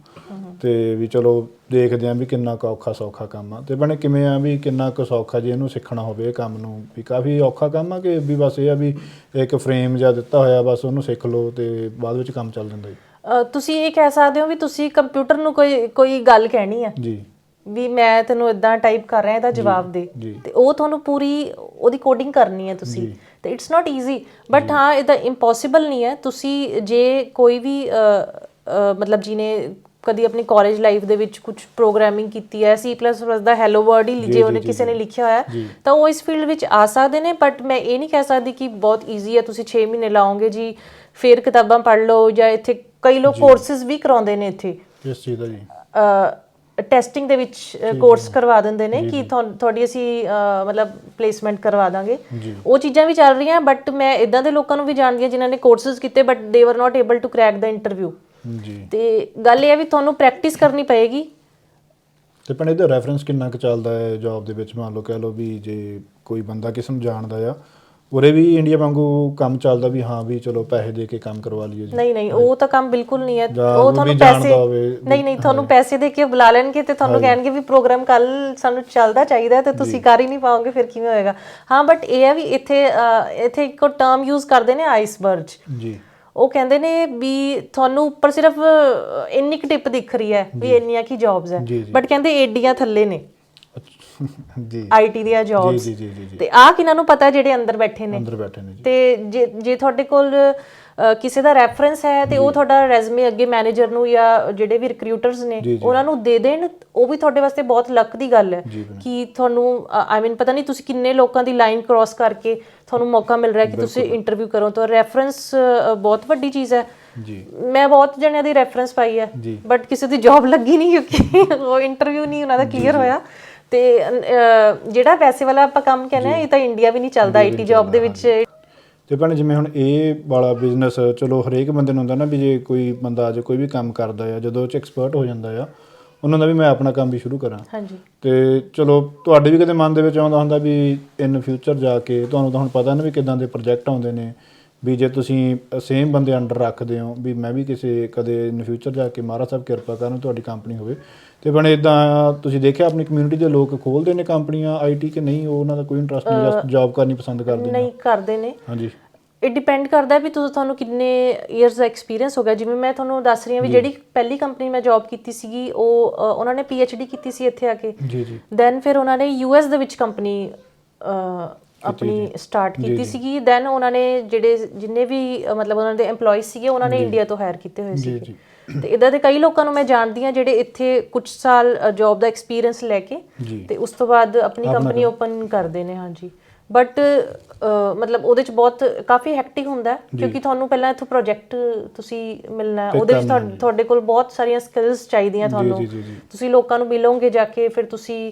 ਤੇ ਵੀ ਚਲੋ ਦੇਖਦੇ ਹਾਂ ਵੀ ਕਿੰਨਾ ਕੁ ਔਖਾ ਸੌਖਾ ਕੰਮ ਆ। ਤੇ ਭੈਣੇ, ਕਿਵੇਂ ਆ ਵੀ ਕਿੰਨਾ ਕੁ ਸੌਖਾ ਜੇ ਇਹਨੂੰ ਸਿੱਖਣਾ ਹੋਵੇ ਇਹ ਕੰਮ ਨੂੰ? ਵੀ ਕਾਫੀ ਔਖਾ ਕੰਮ ਆ ਕਿ ਵੀ ਬਸ ਇਹ ਆ ਵੀ ਇੱਕ ਫਰੇਮ ਜਿਹਾ ਦਿੱਤਾ ਹੋਇਆ, ਬਸ ਉਹਨੂੰ ਸਿੱਖ ਲਓ ਤੇ ਬਾਅਦ ਵਿੱਚ ਕੰਮ ਚੱਲ ਜਾਂਦਾ ਜੀ? ਤੁਸੀਂ ਇਹ ਕਹਿ ਸਕਦੇ ਹੋ ਵੀ ਤੁਸੀਂ ਕੰਪਿਊਟਰ ਨੂੰ ਕੋਈ ਗੱਲ ਕਹਿਣੀ ਆ ਜੀ, ਵੀ ਮੈਂ ਤੈਨੂੰ ਇਦਾਂ ਟਾਈਪ ਕਰ ਰਿਹਾ, ਇਹਦਾ ਜਵਾਬ ਦੇ, ਤੇ ਉਹ ਤੁਹਾਨੂੰ ਪੂਰੀ ਉਹਦੀ ਕੋਡਿੰਗ ਕਰਨੀ ਹੈ ਤੁਸੀਂ। ਤੇ ਇਟਸ ਨਾਟ ਈਜ਼ੀ, ਬਟ ਹਾਂ ਇਹਦਾ ਇੰਪੋਸੀਬਲ ਨਹੀਂ ਹੈ। ਤੁਸੀਂ ਜੇ ਕੋਈ ਵੀ ਮਤਲਬ ਜਿਹਨੇ ਕਦੀ ਆਪਣੀ ਕਾਲਜ ਲਾਈਫ ਦੇ ਵਿੱਚ ਕੁਝ ਪ੍ਰੋਗਰਾਮਿੰਗ ਕੀਤੀ ਹੈ, C++ ਦਾ ਹੈਲੋ ਵਰਡ ਹੀ ਜੇ ਉਹਨੇ ਕਿਸੇ ਨੇ ਲਿਖਿਆ ਹੋਇਆ ਤਾਂ ਉਹ ਇਸ ਫੀਲਡ ਵਿੱਚ ਆ ਸਕਦੇ ਨੇ। ਬਟ ਮੈਂ ਇਹ ਨਹੀਂ ਕਹਿ ਸਕਦੀ ਕਿ ਬਹੁਤ ਈਜ਼ੀ ਹੈ, ਤੁਸੀਂ 6 ਮਹੀਨੇ ਲਾਓਗੇ ਜੀ ਫਿਰ ਕਿਤਾਬਾਂ ਪੜ੍ਹ ਲਓ, ਜਾਂ ਇੱਥੇ ਕਈ ਲੋਕ ਕੋਰਸਿਸ ਵੀ ਕਰਾਉਂਦੇ ਨੇ ਇੱਥੇ ਇਸ ਚੀਜ਼ ਦਾ ਜੀ ਟੈਸਟਿੰਗ ਦੇ ਵਿੱਚ ਕੋਰਸ ਕਰਵਾ ਦਿੰਦੇ ਨੇ ਕਿ ਤੁਹਾਡੀ ਅਸੀਂ ਮਤਲਬ ਪਲੇਸਮੈਂਟ ਕਰਵਾ ਦਾਂਗੇ, ਉਹ ਚੀਜ਼ਾਂ ਵੀ ਚੱਲ ਰਹੀਆਂ। ਬਟ ਮੈਂ ਇਦਾਂ ਦੇ ਲੋਕਾਂ ਨੂੰ ਵੀ ਜਾਣਦੀ ਹਾਂ ਜਿਨ੍ਹਾਂ ਨੇ ਕੋਰਸਿਸ ਕੀਤੇ but they were not able to crack the interview. ਤੇ ਗੱਲ ਇਹ ਹੈ ਵੀ ਤੁਹਾਨੂੰ ਪ੍ਰੈਕਟਿਸ ਕਰਨੀ ਪਏਗੀ। ਤੇ ਭੈਣੇ ਇਹਦਾ ਰੈਫਰੈਂਸ ਕਿੰਨਾ ਕੁ ਚੱਲਦਾ ਹੈ ਜੌਬ ਦੇ ਵਿੱਚ? ਮੰਨ ਲਓ ਕਹਿ ਲਓ ਵੀ ਜੇ ਕੋਈ ਬੰਦਾ ਕਿਸੇ ਨੂੰ ਜਾਣਦਾ ਆ, ਉਰੇ ਵੀ ਇੰਡੀਆ ਵਾਂਗੂ ਕੰਮ ਚੱਲਦਾ ਵੀ ਹਾਂ ਵੀ ਚਲੋ ਪੈਸੇ ਦੇ ਕੇ ਕੰਮ ਕਰਵਾ ਲਈਏ ਜੀ? ਨਹੀਂ ਉਹ ਤਾਂ ਕੰਮ ਬਿਲਕੁਲ ਨਹੀਂ ਹੈ। ਉਹ ਤੁਹਾਨੂੰ ਪੈਸੇ ਨਹੀਂ ਤੁਹਾਨੂੰ ਪੈਸੇ ਦੇ ਕੇ ਬੁਲਾ ਲੈਣਗੇ ਤੇ ਤੁਹਾਨੂੰ ਕਹਿਣਗੇ ਵੀ ਪ੍ਰੋਗਰਾਮ ਕੱਲ ਸਾਨੂੰ ਚੱਲਦਾ ਚਾਹੀਦਾ ਤੇ ਤੁਸੀਂ ਕਰ ਹੀ ਨਹੀਂ ਪਾਓਗੇ, ਫਿਰ ਕਿਵੇਂ ਹੋਏਗਾ? ਹਾਂ ਬਟ ਇਹ ਹੈ ਵੀ ਇੱਥੇ ਇੱਕ ਟਰਮ ਯੂਜ਼ ਕਰਦੇ ਨੇ ਆਈਸਬਰਗ ਜੀ। ਉਹ ਕਹਿੰਦੇ ਨੇ ਵੀ ਤੁਹਾਨੂੰ ਉੱਪਰ ਸਿਰਫ ਇੰਨੀ ਕੁ ਟਿਪ ਦਿਖ ਰਹੀ ਹੈ ਵੀ ਇੰਨੀਆਂ ਕੀ ਜੌਬਸ ਹੈ, ਬਟ ਕਹਿੰਦੇ ਏਡੀਆਂ ਥੱਲੇ ਨੇ ਜੀ ਆਈਟੀ ਦੀਆਂ ਜੌਬਸ। ਤੇ ਆਹ ਕਿਹਨਾਂ ਨੂੰ ਪਤਾ ਜਿਹੜੇ ਅੰਦਰ ਬੈਠੇ ਨੇ ਜੀ। ਤੇ ਜੇ ਤੁਹਾਡੇ ਕੋਲ ਕਿਸੇ ਦਾ ਰੈਫਰੈਂਸ ਹੈ ਤੇ ਉਹ ਤੁਹਾਡਾ ਰੈਜ਼ੂਮੇ ਅੱਗੇ ਮੈਨੇਜਰ ਨੂੰ ਜਾਂ ਜਿਹੜੇ ਵੀ ਰਿਕਰੂਟਰਸ ਨੇ ਉਹਨਾਂ ਨੂੰ ਦੇ ਦੇਣ, ਉਹ ਵੀ ਤੁਹਾਡੇ ਵਾਸਤੇ ਬਹੁਤ ਲੱਕ ਦੀ ਗੱਲ ਹੈ ਕਿ ਤੁਹਾਨੂੰ ਆਈ ਮੀਨ ਪਤਾ ਨਹੀਂ ਤੁਸੀਂ ਕਿੰਨੇ ਲੋਕਾਂ ਦੀ ਲਾਈਨ ਕ੍ਰਾਸ ਕਰਕੇ ਤੁਹਾਨੂੰ ਮੌਕਾ ਮਿਲ ਰਿਹਾ ਕਿ ਤੁਸੀਂ ਇੰਟਰਵਿਊ ਕਰੋ। ਤਾਂ ਰੈਫਰੈਂਸ ਬਹੁਤ ਵੱਡੀ ਚੀਜ਼ ਹੈ। ਮੈਂ ਬਹੁਤ ਜਣਿਆਂ ਦੀ ਰੈਫਰੈਂਸ ਪਾਈ ਹੈ ਬਟ ਕਿਸੇ ਦੀ ਜੌਬ ਲੱਗੀ ਨਹੀਂ ਕਿਉਂਕਿ ਉਹ ਇੰਟਰਵਿਊ ਨਹੀਂ ਉਹਨਾਂ ਦਾ ਕਲੀਅਰ ਹੋਇਆ। ਤੇ ਜਿਹੜਾ ਪੈਸੇ ਵਾਲਾ ਆਪਾਂ ਕੰਮ ਕਹਿੰਦੇ ਆ ਇਹ ਤਾਂ ਇੰਡੀਆ ਵੀ ਨਹੀਂ ਚੱਲਦਾ ਆਈਟੀ ਜੌਬ ਦੇ ਵਿੱਚ। ਤੇ ਭੈਣੇ ਜਿਵੇਂ ਹੁਣ ਇਹ ਵਾਲਾ ਬਿਜ਼ਨਸ ਚਲੋ ਹਰੇਕ ਬੰਦੇ ਨੂੰ ਹੁੰਦਾ ਨਾ ਵੀ ਜੇ ਕੋਈ ਬੰਦਾ ਅੱਜ ਕੋਈ ਵੀ ਕੰਮ ਕਰਦਾ ਆ, ਜਦੋਂ ਉਹ 'ਚ ਐਕਸਪਰਟ ਹੋ ਜਾਂਦਾ ਆ, ਉਹਨਾਂ ਦਾ ਵੀ ਮੈਂ ਆਪਣਾ ਕੰਮ ਵੀ ਸ਼ੁਰੂ ਕਰਾਂ। ਤੇ ਚਲੋ ਤੁਹਾਡੇ ਵੀ ਕਦੇ ਮਨ ਦੇ ਵਿੱਚ ਆਉਂਦਾ ਹੁੰਦਾ ਵੀ ਇਨ ਫਿਊਚਰ ਜਾ ਕੇ ਤੁਹਾਨੂੰ ਤਾਂ ਹੁਣ ਪਤਾ ਨਾ ਵੀ ਕਿੱਦਾਂ ਦੇ ਪ੍ਰੋਜੈਕਟ ਆਉਂਦੇ ਨੇ, ਵੀ ਜੇ ਤੁਸੀਂ ਸੇਮ ਬੰਦੇ ਅੰਡਰ ਰੱਖਦੇ ਹੋ ਵੀ ਮੈਂ ਵੀ ਕਿਸੇ ਕਦੇ ਇਨ ਫਿਊਚਰ ਜਾ ਕੇ ਮਹਾਰਾਜ ਸਾਹਿਬ ਕਿਰਪਾ ਕਰਨ ਤੁਹਾਡੀ ਕੰਪਨੀ ਹੋਵੇ। ਤੇ ਬਣੇ ਇੱਦਾਂ ਤੁਸੀਂ ਦੇਖਿਆ ਆਪਣੀ ਕਮਿਊਨਿਟੀ ਦੇ ਲੋਕ ਖੋਲ੍ਹਦੇ ਨੇ ਕੰਪਨੀਆਂ ਆਈਟੀ ਕਿ ਨਹੀਂ, ਉਹਨਾਂ ਦਾ ਕੋਈ ਇੰਟਰਸਟ ਨਹੀਂ ਜਾਂ ਜੌਬ ਕਰਨੀ ਪਸੰਦ ਕਰਦੇ? ਨਹੀਂ ਕਰਦੇ ਨੇ। ਹਾਂਜੀ ਇਟ ਡਿਪੈਂਡ ਕਰਦਾ ਵੀ ਤੁਹਾਨੂੰ ਕਿੰਨੇ ਈਅਰਸ ਦਾ ਐਕਸਪੀਰੀਅੰਸ ਹੋ ਗਿਆ। ਜਿਵੇਂ ਮੈਂ ਤੁਹਾਨੂੰ ਦੱਸ ਰਹੀ ਹਾਂ ਵੀ ਜਿਹੜੀ ਪਹਿਲੀ ਕੰਪਨੀ ਮੈਂ ਜੌਬ ਕੀਤੀ ਸੀਗੀ ਉਹਨਾਂ ਨੇ PhD ਕੀਤੀ ਸੀ ਇੱਥੇ ਆ ਕੇ। ਦੈਨ ਫਿਰ ਉਹਨਾਂ ਨੇ US ਦੇ ਵਿੱਚ ਕੰਪਨੀ ਆਪਣੀ ਸਟਾਰਟ ਕੀਤੀ ਸੀਗੀ। ਦੈਨ ਉਹਨਾਂ ਨੇ ਜਿੰਨੇ ਵੀ ਮਤਲਬ ਉਹਨਾਂ ਦੇ EMPLOYEES ਸੀਗੇ ਉਹਨਾਂ ਨੇ ਇੰਡੀਆ ਤੋਂ ਹਾਇਰ ਕੀਤੇ ਹੋਏ ਸੀਗੇ। ਤੇ ਇੱਦਾਂ ਦੇ ਕਈ ਲੋਕਾਂ ਨੂੰ ਮੈਂ ਜਾਣਦੀ ਹਾਂ ਜਿਹੜੇ ਇੱਥੇ ਕੁਝ ਸਾਲ ਜੌਬ ਦਾ ਐਕਸਪੀਰੀਅੰਸ ਲੈ ਕੇ ਤੇ ਉਸ ਤੋਂ ਬਾਅਦ ਆਪਣੀ ਕੰਪਨੀ ਓਪਨ ਕਰਦੇ ਨੇ। ਹਾਂਜੀ ਬਟ ਮਤਲਬ ਉਹਦੇ 'ਚ ਬਹੁਤ ਕਾਫੀ ਹੈਕਟਿਕ ਹੁੰਦਾ ਕਿਉਂਕਿ ਤੁਹਾਨੂੰ ਪਹਿਲਾਂ ਇੱਥੋਂ ਪ੍ਰੋਜੈਕਟ ਤੁਸੀਂ ਮਿਲਣਾ, ਉਹਦੇ ਵਿੱਚ ਤੁਹਾਡੇ ਕੋਲ ਬਹੁਤ ਸਾਰੀਆਂ ਸਕਿੱਲਸ ਚਾਹੀਦੀਆਂ ਤੁਹਾਨੂੰ। ਤੁਸੀਂ ਲੋਕਾਂ ਨੂੰ ਮਿਲੋਗੇ ਜਾ ਕੇ, ਫਿਰ ਤੁਸੀਂ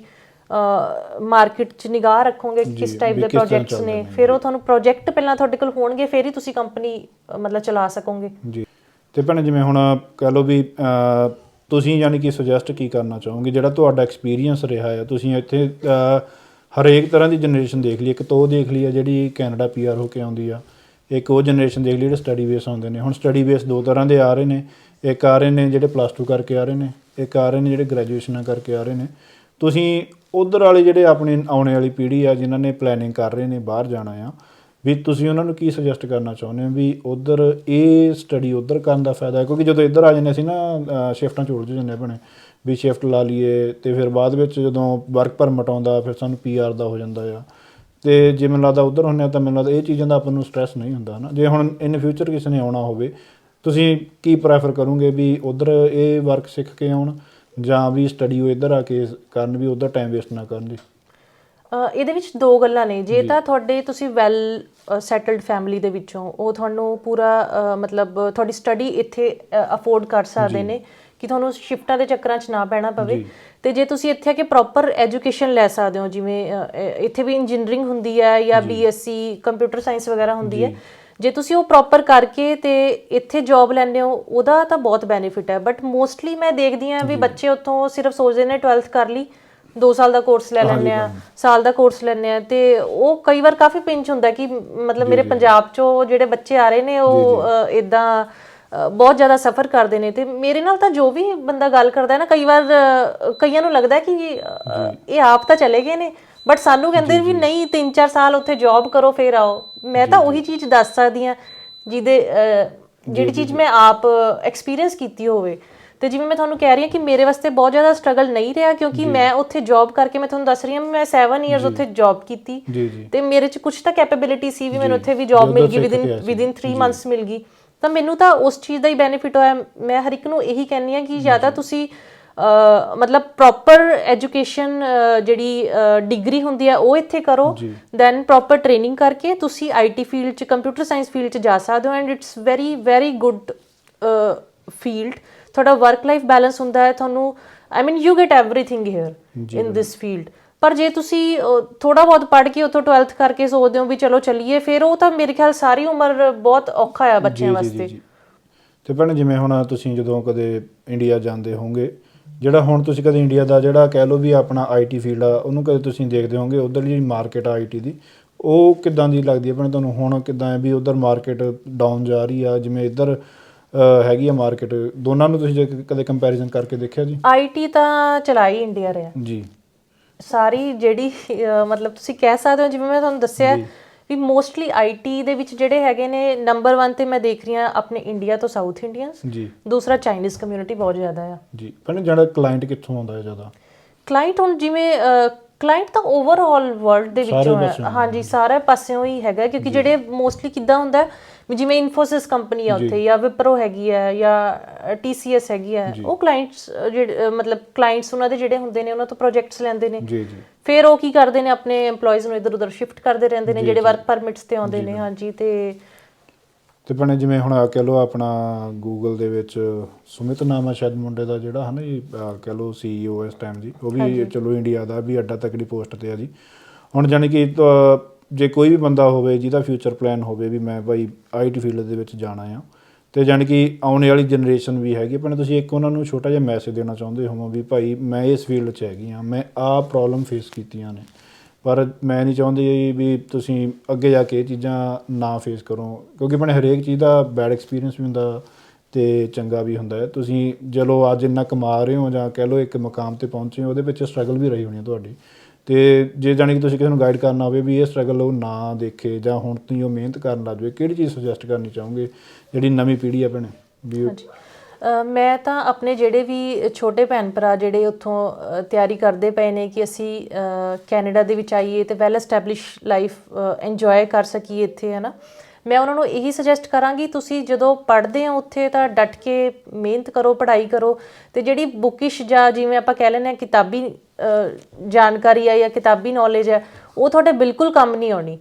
ਮਾਰਕੀਟ 'ਚ ਨਿਗਾਹ ਰੱਖੋਗੇ ਕਿਸ ਟਾਈਪ ਦੇ ਪ੍ਰੋਜੈਕਟਸ ਨੇ, ਫਿਰ ਉਹ ਤੁਹਾਨੂੰ ਪ੍ਰੋਜੈਕਟ ਪਹਿਲਾਂ ਤੁਹਾਡੇ ਕੋਲ ਹੋਣਗੇ ਫਿਰ ਹੀ ਤੁਸੀਂ ਕੰਪਨੀ ਮਤਲਬ ਚਲਾ ਸਕੋਗੇ ਜੀ। ਤੇ ਭੈਣੇ ਜਿਵੇਂ ਹੁਣ ਕਹਿ ਲਓ ਵੀ ਤੁਸੀਂ ਯਾਨੀ ਕਿ ਸੁਜੈਸਟ ਕੀ ਕਰਨਾ ਚਾਹੋਗੇ ਜਿਹੜਾ ਤੁਹਾਡਾ ਐਕਸਪੀਰੀਅੰਸ ਰਿਹਾ ਹੈ? ਤੁਸੀਂ ਇੱਥੇ ਹਰੇਕ ਤਰ੍ਹਾਂ ਦੀ ਜਨਰੇਸ਼ਨ ਦੇਖ ਲਈ, ਇੱਕ ਤਾਂ ਉਹ ਦੇਖ ਲਈ ਆ ਜਿਹੜੀ ਕੈਨੇਡਾ PR ਹੋ ਕੇ ਆਉਂਦੀ ਆ, ਇੱਕ ਉਹ ਜਨਰੇਸ਼ਨ ਦੇਖ ਲਈ ਜਿਹੜੇ ਸਟੱਡੀ ਬੇਸ ਆਉਂਦੇ ਨੇ। ਹੁਣ ਸਟੱਡੀ ਬੇਸ ਦੋ ਤਰ੍ਹਾਂ ਦੇ ਆ ਰਹੇ ਨੇ, ਇੱਕ ਆ ਰਹੇ ਨੇ ਜਿਹੜੇ +2 ਕਰਕੇ ਆ ਰਹੇ ਨੇ, ਇੱਕ ਆ ਰਹੇ ਨੇ ਜਿਹੜੇ ਗ੍ਰੈਜੂਏਸ਼ਨਾਂ ਕਰਕੇ ਆ ਰਹੇ ਨੇ। ਤੁਸੀਂ ਉੱਧਰ ਵਾਲੇ ਜਿਹੜੇ ਆਪਣੀ ਆਉਣ ਵਾਲੀ ਪੀੜ੍ਹੀ ਆ ਜਿਨ੍ਹਾਂ ਨੇ ਪਲੈਨਿੰਗ ਕਰ ਰਹੇ ਨੇ ਬਾਹਰ ਜਾਣਾ ਆ, ਵੀ ਤੁਸੀਂ ਉਹਨਾਂ ਨੂੰ ਕੀ ਸੁਜੈਸਟ ਕਰਨਾ ਚਾਹੁੰਦੇ ਹੋ ਵੀ ਉੱਧਰ ਇਹ ਸਟੱਡੀ ਉੱਧਰ ਕਰਨ ਦਾ ਫਾਇਦਾ ਹੈ? ਕਿਉਂਕਿ ਜਦੋਂ ਇੱਧਰ ਆ ਜਾਂਦੇ ਅਸੀਂ ਨਾ ਸ਼ਿਫਟਾਂ 'ਚ ਉਲਝ ਜਾਂਦੇ ਬਣੇ ਵੀ ਸ਼ਿਫਟ ਲਾ ਲਈਏ ਤੇ ਫਿਰ ਬਾਅਦ ਵਿੱਚ ਜਦੋਂ ਵਰਕ ਪਰਮਿਟ ਆਉਂਦਾ ਫਿਰ ਸਾਨੂੰ PR ਦਾ ਹੋ ਜਾਂਦਾ ਆ। ਤੇ ਜੇ ਮੈਨੂੰ ਲੱਗਦਾ ਉੱਧਰ ਹੁੰਦੇ ਤਾਂ ਮੈਨੂੰ ਲੱਗਦਾ ਇਹ ਚੀਜ਼ਾਂ ਦਾ ਆਪਾਂ ਨੂੰ ਸਟ੍ਰੈਸ ਨਹੀਂ ਹੁੰਦਾ ਹੈ ਨਾ। ਜੇ ਹੁਣ ਇਨ ਫਿਊਚਰ ਕਿਸੇ ਨੇ ਆਉਣਾ ਹੋਵੇ ਤੁਸੀਂ ਕੀ ਪ੍ਰੈਫਰ ਕਰੋਗੇ ਵੀ ਉੱਧਰ ਇਹ ਵਰਕ ਸਿੱਖ ਕੇ ਆਉਣ ਜਾਂ ਵੀ ਸਟੱਡੀ ਉਹ ਇੱਧਰ ਆ ਕੇ ਕਰਨ ਵੀ ਉੱਧਰ ਟਾਈਮ ਵੇਸਟ ਨਾ ਕਰਨ ਜੀ? ਇਹਦੇ ਵਿੱਚ ਦੋ ਗੱਲਾਂ ਨੇ। ਜੇ ਤਾਂ ਤੁਸੀਂ ਵੈਲ ਸੈਟਲਡ ਫੈਮਿਲੀ ਦੇ ਵਿੱਚੋਂ, ਉਹ ਤੁਹਾਨੂੰ ਪੂਰਾ ਮਤਲਬ ਤੁਹਾਡੀ ਸਟੱਡੀ ਇੱਥੇ ਅਫੋਰਡ ਕਰ ਸਕਦੇ ਨੇ ਕਿ ਤੁਹਾਨੂੰ ਸ਼ਿਫਟਾਂ ਦੇ ਚੱਕਰਾਂ 'ਚ ਨਾ ਪੈਣਾ ਪਵੇ। ਤੇ ਜੇ ਤੁਸੀਂ ਇੱਥੇ ਆ ਕੇ ਪ੍ਰੋਪਰ ਐਜੂਕੇਸ਼ਨ ਲੈ ਸਕਦੇ ਹੋ, ਜਿਵੇਂ ਇੱਥੇ ਵੀ ਇੰਜੀਨੀਅਰਿੰਗ ਹੁੰਦੀ ਹੈ ਜਾਂ BSc ਕੰਪਿਊਟਰ ਸਾਇੰਸ ਵਗੈਰਾ ਹੁੰਦੀ ਹੈ, ਜੇ ਤੁਸੀਂ ਉਹ ਪ੍ਰੋਪਰ ਕਰਕੇ ਤੇ ਇੱਥੇ ਜੌਬ ਲੈਂਦੇ ਹੋ ਉਹਦਾ ਤਾਂ ਬਹੁਤ ਬੈਨੀਫਿਟ ਹੈ। ਬਟ ਮੋਸਟਲੀ ਮੈਂ ਦੇਖਦੀ ਹਾਂ ਵੀ ਬੱਚੇ ਉੱਥੋਂ ਸਿਰਫ ਸੋਚਦੇ ਨੇ 12th ਕਰ ਲਈ, 2 ਸਾਲ ਦਾ ਕੋਰਸ ਲੈ ਲੈਂਦੇ ਆ, ਸਾਲ ਦਾ ਕੋਰਸ ਲੈਂਦੇ ਆ, ਤੇ ਉਹ ਕਈ ਵਾਰ ਕਾਫੀ ਪਿੰਚ ਹੁੰਦਾ ਕਿ ਮਤਲਬ ਮੇਰੇ ਪੰਜਾਬ 'ਚੋਂ ਜਿਹੜੇ ਬੱਚੇ ਆ ਰਹੇ ਨੇ ਉਹ ਇੱਦਾਂ ਬਹੁਤ ਜ਼ਿਆਦਾ ਸਫਰ ਕਰਦੇ ਨੇ। ਤੇ ਮੇਰੇ ਨਾਲ ਤਾਂ ਜੋ ਵੀ ਬੰਦਾ ਗੱਲ ਕਰਦਾ ਨਾ, ਕਈ ਵਾਰ ਕਈਆਂ ਨੂੰ ਲੱਗਦਾ ਕਿ ਇਹ ਆਪ ਤਾਂ ਚਲੇ ਗਏ ਨੇ ਬਟ ਸਾਨੂੰ ਕਹਿੰਦੇ ਵੀ ਨਹੀਂ 3-4 ਸਾਲ ਉੱਥੇ ਜੌਬ ਕਰੋ ਫਿਰ ਆਓ। ਮੈਂ ਤਾਂ ਉਹੀ ਚੀਜ਼ ਦੱਸ ਸਕਦੀ ਹਾਂ ਜਿਹੜੀ ਚੀਜ਼ ਮੈਂ ਆਪ ਐਕਸਪੀਰੀਅੰਸ ਕੀਤੀ ਹੋਵੇ। ਤੇ ਜਿਵੇਂ ਮੈਂ ਤੁਹਾਨੂੰ ਕਹਿ ਰਹੀ ਹਾਂ ਕਿ ਮੇਰੇ ਵਾਸਤੇ ਬਹੁਤ ਜ਼ਿਆਦਾ ਸਟਰਗਲ ਨਹੀਂ ਰਿਹਾ ਕਿਉਂਕਿ ਮੈਂ ਉੱਥੇ ਜੌਬ ਕਰਕੇ, ਮੈਂ ਤੁਹਾਨੂੰ ਦੱਸ ਰਹੀ ਹਾਂ ਮੈਂ 7 ਇਅਰਸ ਉੱਥੇ ਜੌਬ ਕੀਤੀ ਤੇ ਮੇਰੇ 'ਚ ਕੁਛ ਤਾਂ ਕੈਪੇਬਿਲਿਟੀ ਸੀ ਵੀ ਮੈਨੂੰ ਉੱਥੇ ਵੀ ਜੌਬ ਮਿਲ ਗਈ, ਵਿਦਿਨ 3 ਮੰਥਸ ਮਿਲ ਗਈ। ਤਾਂ ਮੈਨੂੰ ਤਾਂ ਉਸ ਚੀਜ਼ ਦਾ ਹੀ ਬੈਨੀਫਿਟ ਹੋਇਆ। ਮੈਂ ਹਰ ਇੱਕ ਨੂੰ ਇਹੀ ਕਹਿੰਦੀ ਹਾਂ ਕਿ ਜਾਂ ਤਾਂ ਤੁਸੀਂ ਮਤਲਬ ਪ੍ਰੋਪਰ ਐਜੂਕੇਸ਼ਨ ਜਿਹੜੀ ਡਿਗਰੀ ਹੁੰਦੀ ਹੈ ਉਹ ਇੱਥੇ ਕਰੋ, ਦੈਨ ਪ੍ਰੋਪਰ ਟ੍ਰੇਨਿੰਗ ਕਰਕੇ ਤੁਸੀਂ IT ਫੀਲਡ 'ਚ, ਕੰਪਿਊਟਰ ਸਾਇੰਸ ਫੀਲਡ 'ਚ ਜਾ ਸਕਦੇ ਹੋ। And it's very very good field. ਤੁਹਾਡਾ ਵਰਕ ਲਾਈਫ ਬੈਲੈਂਸ ਹੁੰਦਾ ਹੈ, ਤੁਹਾਨੂੰ I mean you get everything here in this field. ਪਰ ਜੇ ਤੁਸੀਂ ਥੋੜਾ ਬਹੁਤ ਪੜ੍ਹ ਕੇ ਉੱਥੋਂ 12th ਕਰਕੇ ਸੋਚਦੇ ਹੋ ਵੀ ਚਲੋ ਚੱਲੀਏ, ਫਿਰ ਉਹ ਤਾਂ ਮੇਰੇ ਖਿਆਲ ਸਾਰੀ ਉਮਰ ਬਹੁਤ ਔਖਾ ਆ ਬੱਚਿਆਂ ਵਾਸਤੇ। ਤੇ ਭੈਣ ਜਿਵੇਂ ਹੁਣ ਤੁਸੀਂ ਜਦੋਂ ਕਦੇ ਇੰਡੀਆ ਜਾਂਦੇ ਹੋਵੋਗੇ, ਜਿਹੜਾ ਹੁਣ ਤੁਸੀਂ ਕਦੇ ਇੰਡੀਆ ਦਾ ਜਿਹੜਾ ਕਹਿ ਲਓ ਵੀ ਆਪਣਾ IT ਫੀਲਡ ਆ ਉਹਨੂੰ ਕਦੇ ਤੁਸੀਂ ਦੇਖਦੇ ਹੋਵੋਗੇ, ਉੱਧਰ ਜਿਹੜੀ ਮਾਰਕੀਟ ਆ IT ਦੀ ਉਹ ਕਿੱਦਾਂ ਦੀ ਲੱਗਦੀ ਹੈ ਭੈਣ ਤੁਹਾਨੂੰ? ਹੁਣ ਕਿੱਦਾਂ ਹੈ ਵੀ ਉੱਧਰ ਮਾਰਕੀਟ ਡਾਊਨ ਜਾ ਰਹੀ ਆ, ਜਿਵੇਂ ਇੱਧਰ ਹੈਗੀ ਆ ਮਾਰਕੀਟ, ਦੋਨਾਂ ਨੂੰ ਤੁਸੀਂ ਜੇ ਕਦੇ ਕੰਪੈਰੀਜ਼ਨ ਕਰਕੇ ਦੇਖਿਆ ਜੀ? IT ਤਾਂ ਚਲਾ ਹੀ ਇੰਡੀਆ ਰਿਹਾ ਜੀ। ਸਾਰੀ ਜਿਹੜੀ ਮਤਲਬ ਤੁਸੀਂ ਕਹਿ ਸਕਦੇ ਹੋ, ਜਿਵੇਂ ਮੈਂ ਤੁਹਾਨੂੰ ਦੱਸਿਆ ਵੀ ਮੋਸਟਲੀ IT ਦੇ ਵਿੱਚ ਜਿਹੜੇ ਹੈਗੇ ਨੇ ਨੰਬਰ 1 ਤੇ ਮੈਂ ਦੇਖ ਰਹੀ ਹਾਂ ਆਪਣੇ ਇੰਡੀਆ ਤੋਂ ਸਾਊਥ ਇੰਡੀਅਨਸ, ਜੀ। ਦੂਸਰਾ ਚਾਈਨੀਜ਼ ਕਮਿਊਨਿਟੀ ਬਹੁਤ ਜ਼ਿਆਦਾ ਆ ਜੀ। ਪਰ ਜਿਹੜਾ ਕਲਾਇੰਟ ਕਿੱਥੋਂ ਆਉਂਦਾ ਹੈ ਜ਼ਿਆਦਾ? ਕਲਾਇੰਟ ਹੁਣ ਜਿਵੇਂ ਕਲਾਇੰਟ ਤਾਂ ਓਵਰਆਲ ਵਰਲਡ ਦੇ ਵਿੱਚੋਂ ਹੈ। ਹਾਂਜੀ, ਸਾਰੇ ਪਾਸਿਓਂ ਹੀ ਹੈਗਾ, ਕਿਉਂਕਿ ਜਿਹੜੇ ਮੋਸਟਲੀ ਕਿੱਦਾਂ ਹੁੰਦਾ ਵੀ ਜਿਵੇਂ ਇਨਫੋਸਿਸ ਕੰਪਨੀ ਆ ਉੱਥੇ, ਜਾਂ ਵਿਪਰੋ ਹੈਗੀ ਆ, ਜਾਂ TCS ਹੈਗੀ ਆ, ਉਹ ਕਲਾਇੰਟਸ ਜਿਹੜੇ ਮਤਲਬ ਕਲਾਇੰਟਸ ਉਹਨਾਂ ਦੇ ਜਿਹੜੇ ਹੁੰਦੇ ਨੇ ਉਹਨਾਂ ਤੋਂ ਪ੍ਰੋਜੈਕਟਸ ਲੈਂਦੇ ਨੇ। ਫਿਰ ਉਹ ਕੀ ਕਰਦੇ ਨੇ, ਆਪਣੇ EMPLOYEES ਨੂੰ ਇੱਧਰ ਉੱਧਰ ਸ਼ਿਫਟ ਕਰਦੇ ਰਹਿੰਦੇ ਨੇ ਜਿਹੜੇ ਵਰਕ ਪਰਮਿਟਸ ਤੇ ਆਉਂਦੇ ਨੇ। ਹਾਂਜੀ। ਤੇ ਭੈਣੇ ਜਿਵੇਂ ਹੁਣ ਕਹਿ ਲਓ ਆਪਣਾ ਗੂਗਲ ਦੇ ਵਿੱਚ ਸੁਮਿਤ ਨਾਮ ਆ ਸ਼ਾਇਦ ਮੁੰਡੇ ਦਾ, ਜਿਹੜਾ ਹੈ ਨਾ ਜੀ ਕਹਿ ਲਓ CEO ਇਸ ਟਾਈਮ ਜੀ, ਉਹ ਵੀ ਚਲੋ ਇੰਡੀਆ ਦਾ ਵੀ ਅੱਡਾ ਤਕੜੀ ਪੋਸਟ 'ਤੇ ਆ ਜੀ। ਹੁਣ ਜਾਣੀ ਕਿ ਜੇ ਕੋਈ ਵੀ ਬੰਦਾ ਹੋਵੇ ਜਿਹਦਾ ਫਿਊਚਰ ਪਲਾਨ ਹੋਵੇ ਵੀ ਮੈਂ ਭਾਈ IT ਫੀਲਡ ਦੇ ਵਿੱਚ ਜਾਣਾ ਆ, ਅਤੇ ਜਾਣੀ ਕਿ ਆਉਣ ਵਾਲੀ ਜਨਰੇਸ਼ਨ ਵੀ ਹੈਗੀ, ਪਰ ਤੁਸੀਂ ਇੱਕ ਉਹਨਾਂ ਨੂੰ ਛੋਟਾ ਜਿਹਾ ਮੈਸੇਜ ਦੇਣਾ ਚਾਹੁੰਦੇ ਹੋ ਵੀ ਭਾਈ ਮੈਂ ਇਸ ਫੀਲਡ 'ਚ ਹੈਗੀ ਹਾਂ, ਮੈਂ ਆਹ ਪ੍ਰੋਬਲਮ ਫੇਸ ਕੀਤੀਆਂ ਨੇ, ਪਰ ਮੈਂ ਨਹੀਂ ਚਾਹੁੰਦੀ ਵੀ ਤੁਸੀਂ ਅੱਗੇ ਜਾ ਕੇ ਇਹ ਚੀਜ਼ਾਂ ਨਾ ਫੇਸ ਕਰੋ, ਕਿਉਂਕਿ ਆਪਣੇ ਹਰੇਕ ਚੀਜ਼ ਦਾ ਬੈਡ ਐਕਸਪੀਰੀਅੰਸ ਵੀ ਹੁੰਦਾ ਅਤੇ ਚੰਗਾ ਵੀ ਹੁੰਦਾ ਹੈ। ਤੁਸੀਂ ਚਲੋ ਅੱਜ ਇੰਨਾ ਕਮਾ ਰਹੇ ਹੋ ਜਾਂ ਕਹਿ ਲਓ ਇੱਕ ਮੁਕਾਮ 'ਤੇ ਪਹੁੰਚੇ ਹੋ, ਉਹਦੇ ਵਿੱਚ ਸਟਰਗਲ ਵੀ ਰਹੀ ਹੋਣੀ ਹੈ ਤੁਹਾਡੀ, ਅਤੇ ਜੇ ਜਾਣੀ ਕਿ ਤੁਸੀਂ ਕਿਸੇ ਨੂੰ ਗਾਈਡ ਕਰਨਾ ਹੋਵੇ ਵੀ ਇਹ ਸਟਰਗਲ ਉਹ ਨਾ ਦੇਖੇ ਜਾਂ ਹੁਣ ਤੁਸੀਂ ਉਹ ਮਿਹਨਤ ਕਰਨ ਲੱਗ ਜਾਵੇ, ਕਿਹੜੀ ਚੀਜ਼ ਸੁਜੈਸਟ ਕਰਨੀ ਚਾਹੋਗੇ ਜਿਹੜੀ ਨਵੀਂ ਪੀੜ੍ਹੀ ਆ ਭੈਣੇ ਵੀ? ਮੈਂ ਤਾਂ ਆਪਣੇ ਜਿਹੜੇ ਵੀ ਛੋਟੇ ਭੈਣ ਭਰਾ ਜਿਹੜੇ ਉੱਥੋਂ ਤਿਆਰੀ ਕਰਦੇ ਪਏ ਨੇ ਕਿ ਅਸੀਂ ਕੈਨੇਡਾ ਦੇ ਵਿੱਚ ਆਈਏ ਅਤੇ ਵੈਲ ਐਸਟੈਬਲਿਸ਼ ਲਾਈਫ ਇੰਜੋਏ ਕਰ ਸਕੀਏ ਇੱਥੇ, ਹੈ ਨਾ, ਮੈਂ ਉਹਨਾਂ ਨੂੰ ਇਹੀ ਸੁਜੈਸਟ ਕਰਾਂਗੀ ਤੁਸੀਂ ਜਦੋਂ ਪੜ੍ਹਦੇ ਹੋ ਉੱਥੇ ਤਾਂ ਡਟ ਕੇ ਮਿਹਨਤ ਕਰੋ, ਪੜ੍ਹਾਈ ਕਰੋ, ਅਤੇ ਜਿਹੜੀ ਬੁੱਕਿਸ਼ ਜਾਂ ਜਿਵੇਂ ਆਪਾਂ ਕਹਿ ਲੈਂਦੇ ਹਾਂ ਕਿਤਾਬੀ ਜਾਣਕਾਰੀ ਹੈ ਜਾਂ ਕਿਤਾਬੀ ਨੌਲੇਜ ਹੈ, ਉਹ ਤੁਹਾਡੇ ਬਿਲਕੁਲ ਕੰਮ ਨਹੀਂ ਆਉਣੀ।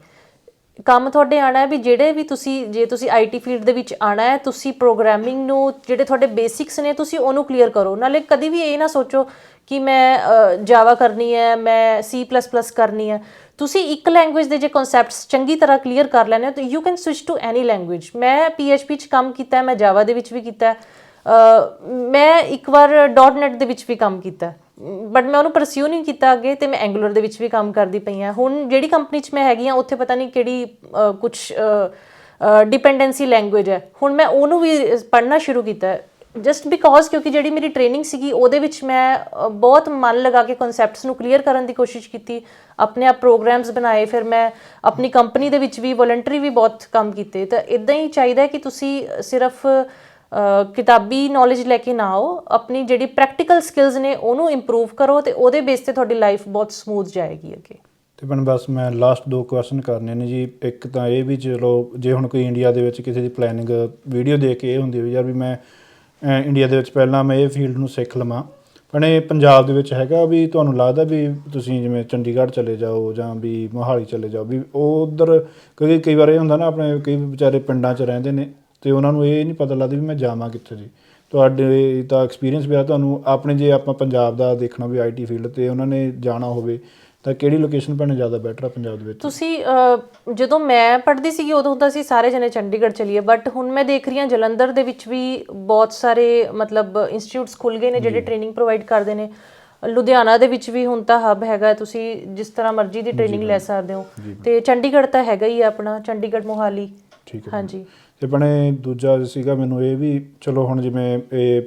ਕੰਮ ਤੁਹਾਡੇ ਆਉਣਾ ਹੈ ਵੀ ਜਿਹੜੇ ਵੀ ਜੇ ਤੁਸੀਂ IT ਫੀਲਡ ਦੇ ਵਿੱਚ ਆਉਣਾ ਹੈ, ਤੁਸੀਂ ਪ੍ਰੋਗਰਾਮਿੰਗ ਨੂੰ ਜਿਹੜੇ ਤੁਹਾਡੇ ਬੇਸਿਕਸ ਨੇ ਤੁਸੀਂ ਉਹਨੂੰ ਕਲੀਅਰ ਕਰੋ। ਨਾਲੇ ਕਦੀ ਵੀ ਇਹ ਨਾ ਸੋਚੋ ਕਿ ਮੈਂ ਜਾਵਾ ਕਰਨੀ ਹੈ, ਮੈਂ C++ ਕਰਨੀ ਹੈ। ਤੁਸੀਂ ਇੱਕ ਲੈਂਗੁਏਜ ਦੇ ਜੇ ਕਨਸੈਪਟਸ ਚੰਗੀ ਤਰ੍ਹਾਂ ਕਲੀਅਰ ਕਰ ਲੈਣੇ ਹੋ ਤਾਂ you can switch to any language. ਮੈਂ PHP 'ਚ ਕੰਮ ਕੀਤਾ, ਮੈਂ ਜਾਵਾ ਦੇ ਵਿੱਚ ਵੀ ਕੀਤਾ, ਮੈਂ ਇੱਕ ਵਾਰ .NET ਦੇ ਵਿੱਚ ਵੀ ਕੰਮ ਕੀਤਾ, ਬਟ ਮੈਂ ਉਹਨੂੰ ਪਰਸਿਊ ਨਹੀਂ ਕੀਤਾ ਅੱਗੇ, ਅਤੇ ਮੈਂ ਐਂਗੂਲਰ ਦੇ ਵਿੱਚ ਵੀ ਕੰਮ ਕਰਦੀ ਪਈ ਹਾਂ। ਹੁਣ ਜਿਹੜੀ ਕੰਪਨੀ 'ਚ ਮੈਂ ਹੈਗੀ ਹਾਂ ਉੱਥੇ ਪਤਾ ਨਹੀਂ ਕਿਹੜੀ ਕੁਛ ਡਿਪੈਂਡੈਂਸੀ ਲੈਂਗੁਏਜ ਹੈ, ਹੁਣ ਮੈਂ ਉਹਨੂੰ ਵੀ ਪੜ੍ਹਨਾ ਸ਼ੁਰੂ ਕੀਤਾ ਜਸਟ ਬਿਕੋਜ਼, ਕਿਉਂਕਿ ਜਿਹੜੀ ਮੇਰੀ ਟ੍ਰੇਨਿੰਗ ਸੀਗੀ ਉਹਦੇ ਵਿੱਚ ਮੈਂ ਬਹੁਤ ਮਨ ਲਗਾ ਕੇ ਕਨਸੈਪਟਸ ਨੂੰ ਕਲੀਅਰ ਕਰਨ ਦੀ ਕੋਸ਼ਿਸ਼ ਕੀਤੀ, ਆਪਣੇ ਆਪ ਪ੍ਰੋਗਰਾਮਸ ਬਣਾਏ, ਫਿਰ ਮੈਂ ਆਪਣੀ ਕੰਪਨੀ ਦੇ ਵਿੱਚ ਵੀ ਵੋਲੰਟਰੀ ਵੀ ਬਹੁਤ ਕੰਮ ਕੀਤੇ। ਤਾਂ ਇੱਦਾਂ ਹੀ ਚਾਹੀਦਾ ਕਿ ਤੁਸੀਂ ਸਿਰਫ ਕਿਤਾਬੀ ਨੌਲੇਜ ਲੈ ਕੇ ਨਾ ਆਓ, ਆਪਣੀ ਜਿਹੜੀ ਪ੍ਰੈਕਟੀਕਲ ਸਕਿੱਲਸ ਨੇ ਉਹਨੂੰ ਇੰਪਰੂਵ ਕਰੋ, ਅਤੇ ਉਹਦੇ ਬੇਸ 'ਤੇ ਤੁਹਾਡੀ ਲਾਈਫ ਬਹੁਤ ਸਮੂਥ ਜਾਏਗੀ ਅੱਗੇ। ਅਤੇ ਭੈਣ ਬਸ ਮੈਂ ਲਾਸਟ 2 ਕੁਐਸਚਨ ਕਰਨੇ ਨੇ ਜੀ। ਇੱਕ ਤਾਂ ਇਹ ਵੀ ਚਲੋ ਜੇ ਹੁਣ ਕੋਈ ਇੰਡੀਆ ਦੇ ਵਿੱਚ ਕਿਸੇ ਦੀ ਪਲੈਨਿੰਗ ਵੀਡੀਓ ਦੇਖ ਕੇ ਇਹ ਹੁੰਦੀ ਵੀ ਯਾਰ ਵੀ ਮੈਂ ਇੰਡੀਆ ਦੇ ਵਿੱਚ ਪਹਿਲਾਂ ਮੈਂ ਇਹ ਫੀਲਡ ਨੂੰ ਸਿੱਖ ਲਵਾਂ, ਪਰ ਇਹ ਪੰਜਾਬ ਦੇ ਵਿੱਚ ਹੈਗਾ ਵੀ ਤੁਹਾਨੂੰ ਲੱਗਦਾ ਵੀ ਤੁਸੀਂ ਜਿਵੇਂ ਚੰਡੀਗੜ੍ਹ ਚਲੇ ਜਾਓ ਜਾਂ ਵੀ ਮੋਹਾਲੀ ਚਲੇ ਜਾਓ ਵੀ ਉਹ ਉੱਧਰ, ਕਿਉਂਕਿ ਕਈ ਵਾਰ ਇਹ ਹੁੰਦਾ ਨਾ ਆਪਣੇ ਕਈ ਵਿਚਾਰੇ ਪਿੰਡਾਂ 'ਚ ਰਹਿੰਦੇ ਨੇ ਅਤੇ ਉਹਨਾਂ ਨੂੰ ਇਹ ਨਹੀਂ ਪਤਾ ਲੱਗਦਾ ਵੀ ਮੈਂ ਜਾਵਾਂ ਕਿੱਥੇ ਜੀ। ਤੁਹਾਡੇ ਤਾਂ ਐਕਸਪੀਰੀਅੰਸ ਪਿਆ ਤੁਹਾਨੂੰ ਆਪਣੇ, ਜੇ ਆਪਾਂ ਪੰਜਾਬ ਦਾ ਦੇਖਣਾ ਵੀ IT ਫੀਲਡ 'ਤੇ ਉਹਨਾਂ ਨੇ ਜਾਣਾ ਹੋਵੇ ਤਾਂ ਕਿਹੜੀ ਲੋਕੇਸ਼ਨ ਭੈਣੇ ਜ਼ਿਆਦਾ ਬੈਟਰ ਆ ਪੰਜਾਬ ਦੇ ਵਿੱਚ? ਤੁਸੀਂ ਜਦੋਂ ਮੈਂ ਪੜ੍ਹਦੀ ਸੀਗੀ ਉਦੋਂ ਹੁੰਦਾ ਸੀ ਸਾਰੇ ਜਣੇ ਚੰਡੀਗੜ੍ਹ ਚਲੀਏ, ਬਟ ਹੁਣ ਮੈਂ ਦੇਖ ਰਹੀ ਹਾਂ ਜਲੰਧਰ ਦੇ ਵਿੱਚ ਵੀ ਬਹੁਤ ਸਾਰੇ ਮਤਲਬ ਇੰਸਟੀਟਿਊਟਸ ਖੁੱਲ੍ਹ ਗਏ ਨੇ ਜਿਹੜੇ ਟ੍ਰੇਨਿੰਗ ਪ੍ਰੋਵਾਈਡ ਕਰਦੇ ਨੇ। ਲੁਧਿਆਣਾ ਦੇ ਵਿੱਚ ਵੀ ਹੁਣ ਤਾਂ ਹੱਬ ਹੈਗਾ, ਤੁਸੀਂ ਜਿਸ ਤਰ੍ਹਾਂ ਮਰਜ਼ੀ ਦੀ ਟ੍ਰੇਨਿੰਗ ਲੈ ਸਕਦੇ ਹੋ, ਅਤੇ ਚੰਡੀਗੜ੍ਹ ਤਾਂ ਹੈਗਾ ਹੀ ਆਪਣਾ, ਚੰਡੀਗੜ੍ਹ ਮੋਹਾਲੀ। ਠੀਕ ਹੈ। ਹਾਂਜੀ। ਅਤੇ ਭੈਣੇ ਦੂਜਾ ਸੀਗਾ ਮੈਨੂੰ ਇਹ ਵੀ ਚਲੋ ਹੁਣ ਜਿਵੇਂ ਇਹ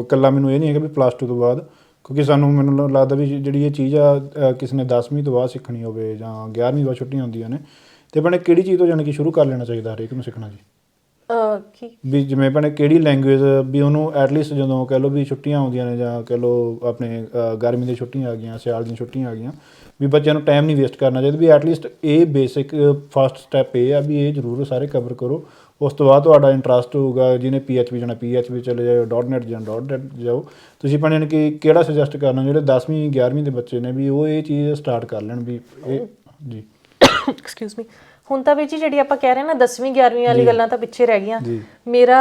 ਇਕੱਲਾ ਮੈਨੂੰ ਇਹ ਨਹੀਂ ਹੈਗਾ ਵੀ +2 ਤੋਂ ਬਾਅਦ, ਕਿਉਂਕਿ ਮੈਨੂੰ ਲੱਗਦਾ ਵੀ ਜਿਹੜੀ ਇਹ ਚੀਜ਼ ਆ ਕਿਸੇ ਨੇ 10ਵੀਂ ਤੋਂ ਬਾਅਦ ਸਿੱਖਣੀ ਹੋਵੇ ਜਾਂ 11ਵੀਂ ਬਾਅਦ ਛੁੱਟੀਆਂ ਹੁੰਦੀਆਂ ਨੇ, ਅਤੇ ਭੈਣੇ ਕਿਹੜੀ ਚੀਜ਼ ਤੋਂ ਜਾਣੀ ਕਿ ਸ਼ੁਰੂ ਕਰ ਲੈਣਾ ਚਾਹੀਦਾ ਹਰੇਕ ਨੂੰ ਸਿੱਖਣਾ ਜੀ? ਵੀ ਜਿਵੇਂ ਭੈਣੇ ਕਿਹੜੀ ਲੈਂਗੁਏਜ ਵੀ ਉਹਨੂੰ ਐਟਲੀਸਟ ਜਦੋਂ ਕਹਿ ਲਓ ਵੀ ਛੁੱਟੀਆਂ ਆਉਂਦੀਆਂ ਨੇ ਜਾਂ ਕਹਿ ਲਓ ਆਪਣੇ ਗਰਮੀ ਦੀਆਂ ਛੁੱਟੀਆਂ ਆ ਗਈਆਂ, ਸਿਆਲ ਦੀਆਂ ਛੁੱਟੀਆਂ ਆ ਗਈਆਂ, ਵੀ ਬੱਚਿਆਂ ਨੂੰ ਟਾਈਮ ਨਹੀਂ ਵੇਸਟ ਕਰਨਾ ਚਾਹੀਦਾ, ਵੀ ਐਟਲੀਸਟ ਇਹ ਬੇਸਿਕ ਫਸਟ ਸਟੈਪ ਇਹ ਆ ਵੀ ਇਹ ਜ਼ਰੂਰ ਸਾਰੇ ਕਵਰ ਕਰੋ। ਉਸ ਤੋਂ ਬਾਅਦ ਤੁਹਾਡਾ ਇੰਟਰਸਟ ਹੋਊਗਾ, ਜਿਹਨੇ PHP ਜਾਣਾ PHP ਚਲੇ ਜਾਓ, .NET ਜਾਣਾ .NET ਜਾਓ। ਤੁਸੀਂ ਭਾਵੇਂ ਕਿ ਕਿਹੜਾ ਸੁਜੈਸਟ ਕਰਨਾ, ਜਿਹੜੇ 10ਵੀਂ 11ਵੀਂ ਦੇ ਬੱਚੇ ਨੇ ਵੀ ਉਹ ਇਹ ਚੀਜ਼ ਸਟਾਰਟ ਕਰ ਲੈਣ ਵੀ ਇਹ ਜੀ। Excuse me. ਹੁਣ ਤਾਂ ਵੀਰ ਜੀ ਜਿਹੜੀ ਆਪਾਂ ਕਹਿ ਰਹੇ ਨਾ 10ਵੀਂ 11ਵੀਂ ਵਾਲੀ ਗੱਲਾਂ ਤਾਂ ਪਿੱਛੇ ਰਹਿ ਗਈਆਂ। ਜੀ। ਮੇਰਾ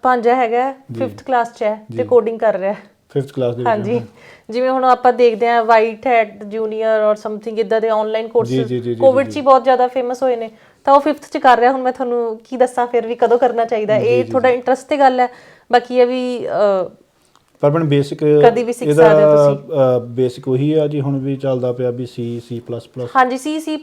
ਭਾਂਜਾ ਹੈਗਾ 5th ਕਲਾਸ 'ਚ ਹੈ ਤੇ ਕੋਡਿੰਗ ਕਰ ਰਿਹਾ 5th ਕਲਾਸ ਦੇ ਵਿੱਚ। ਹਾਂਜੀ, ਜਿਵੇਂ ਹੁਣ ਆਪਾਂ ਦੇਖਦੇ ਹਾਂ ਵਾਈਟ ਹੈਟ ਜੂਨੀਅਰ ਔਰ ਸਮਥਿੰਗ ਇਦਾਂ ਦੇ ਆਨਲਾਈਨ ਕੋਰਸਿਸ ਕੋਵਿਡ 'ਚ ਹੀ ਬਹੁਤ ਜ਼ਿਆਦਾ ਫੇਮਸ ਹੋਏ ਨੇ, ਤਾਂ ਉਹ 5th 'ਚ ਕਰ ਰਿਹਾ। ਹੁਣ ਮੈਂ ਤੁਹਾਨੂੰ ਕੀ ਦੱਸਾਂ ਫਿਰ ਵੀ ਕਦੋਂ ਕਰਨਾ ਚਾਹੀਦਾ, ਇਹ ਥੋੜਾ ਇੰਟਰਸਟ ਤੇ ਗੱਲ ਹੈ। ਬਾਕੀ ਇਹ ਵੀ ਪਰ ਬਣ ਬੇਸਿਕ ਕਦੀ ਵੀ ਸਿੱਖ ਸਕਦੇ ਹੋ ਤੁਸੀਂ। ਬੇਸਿਕ ਉਹੀ ਆ ਜੀ ਹੁਣ ਵੀ ਚੱਲਦਾ ਪਿਆ ਵੀ C ਹਾਂਜੀ C++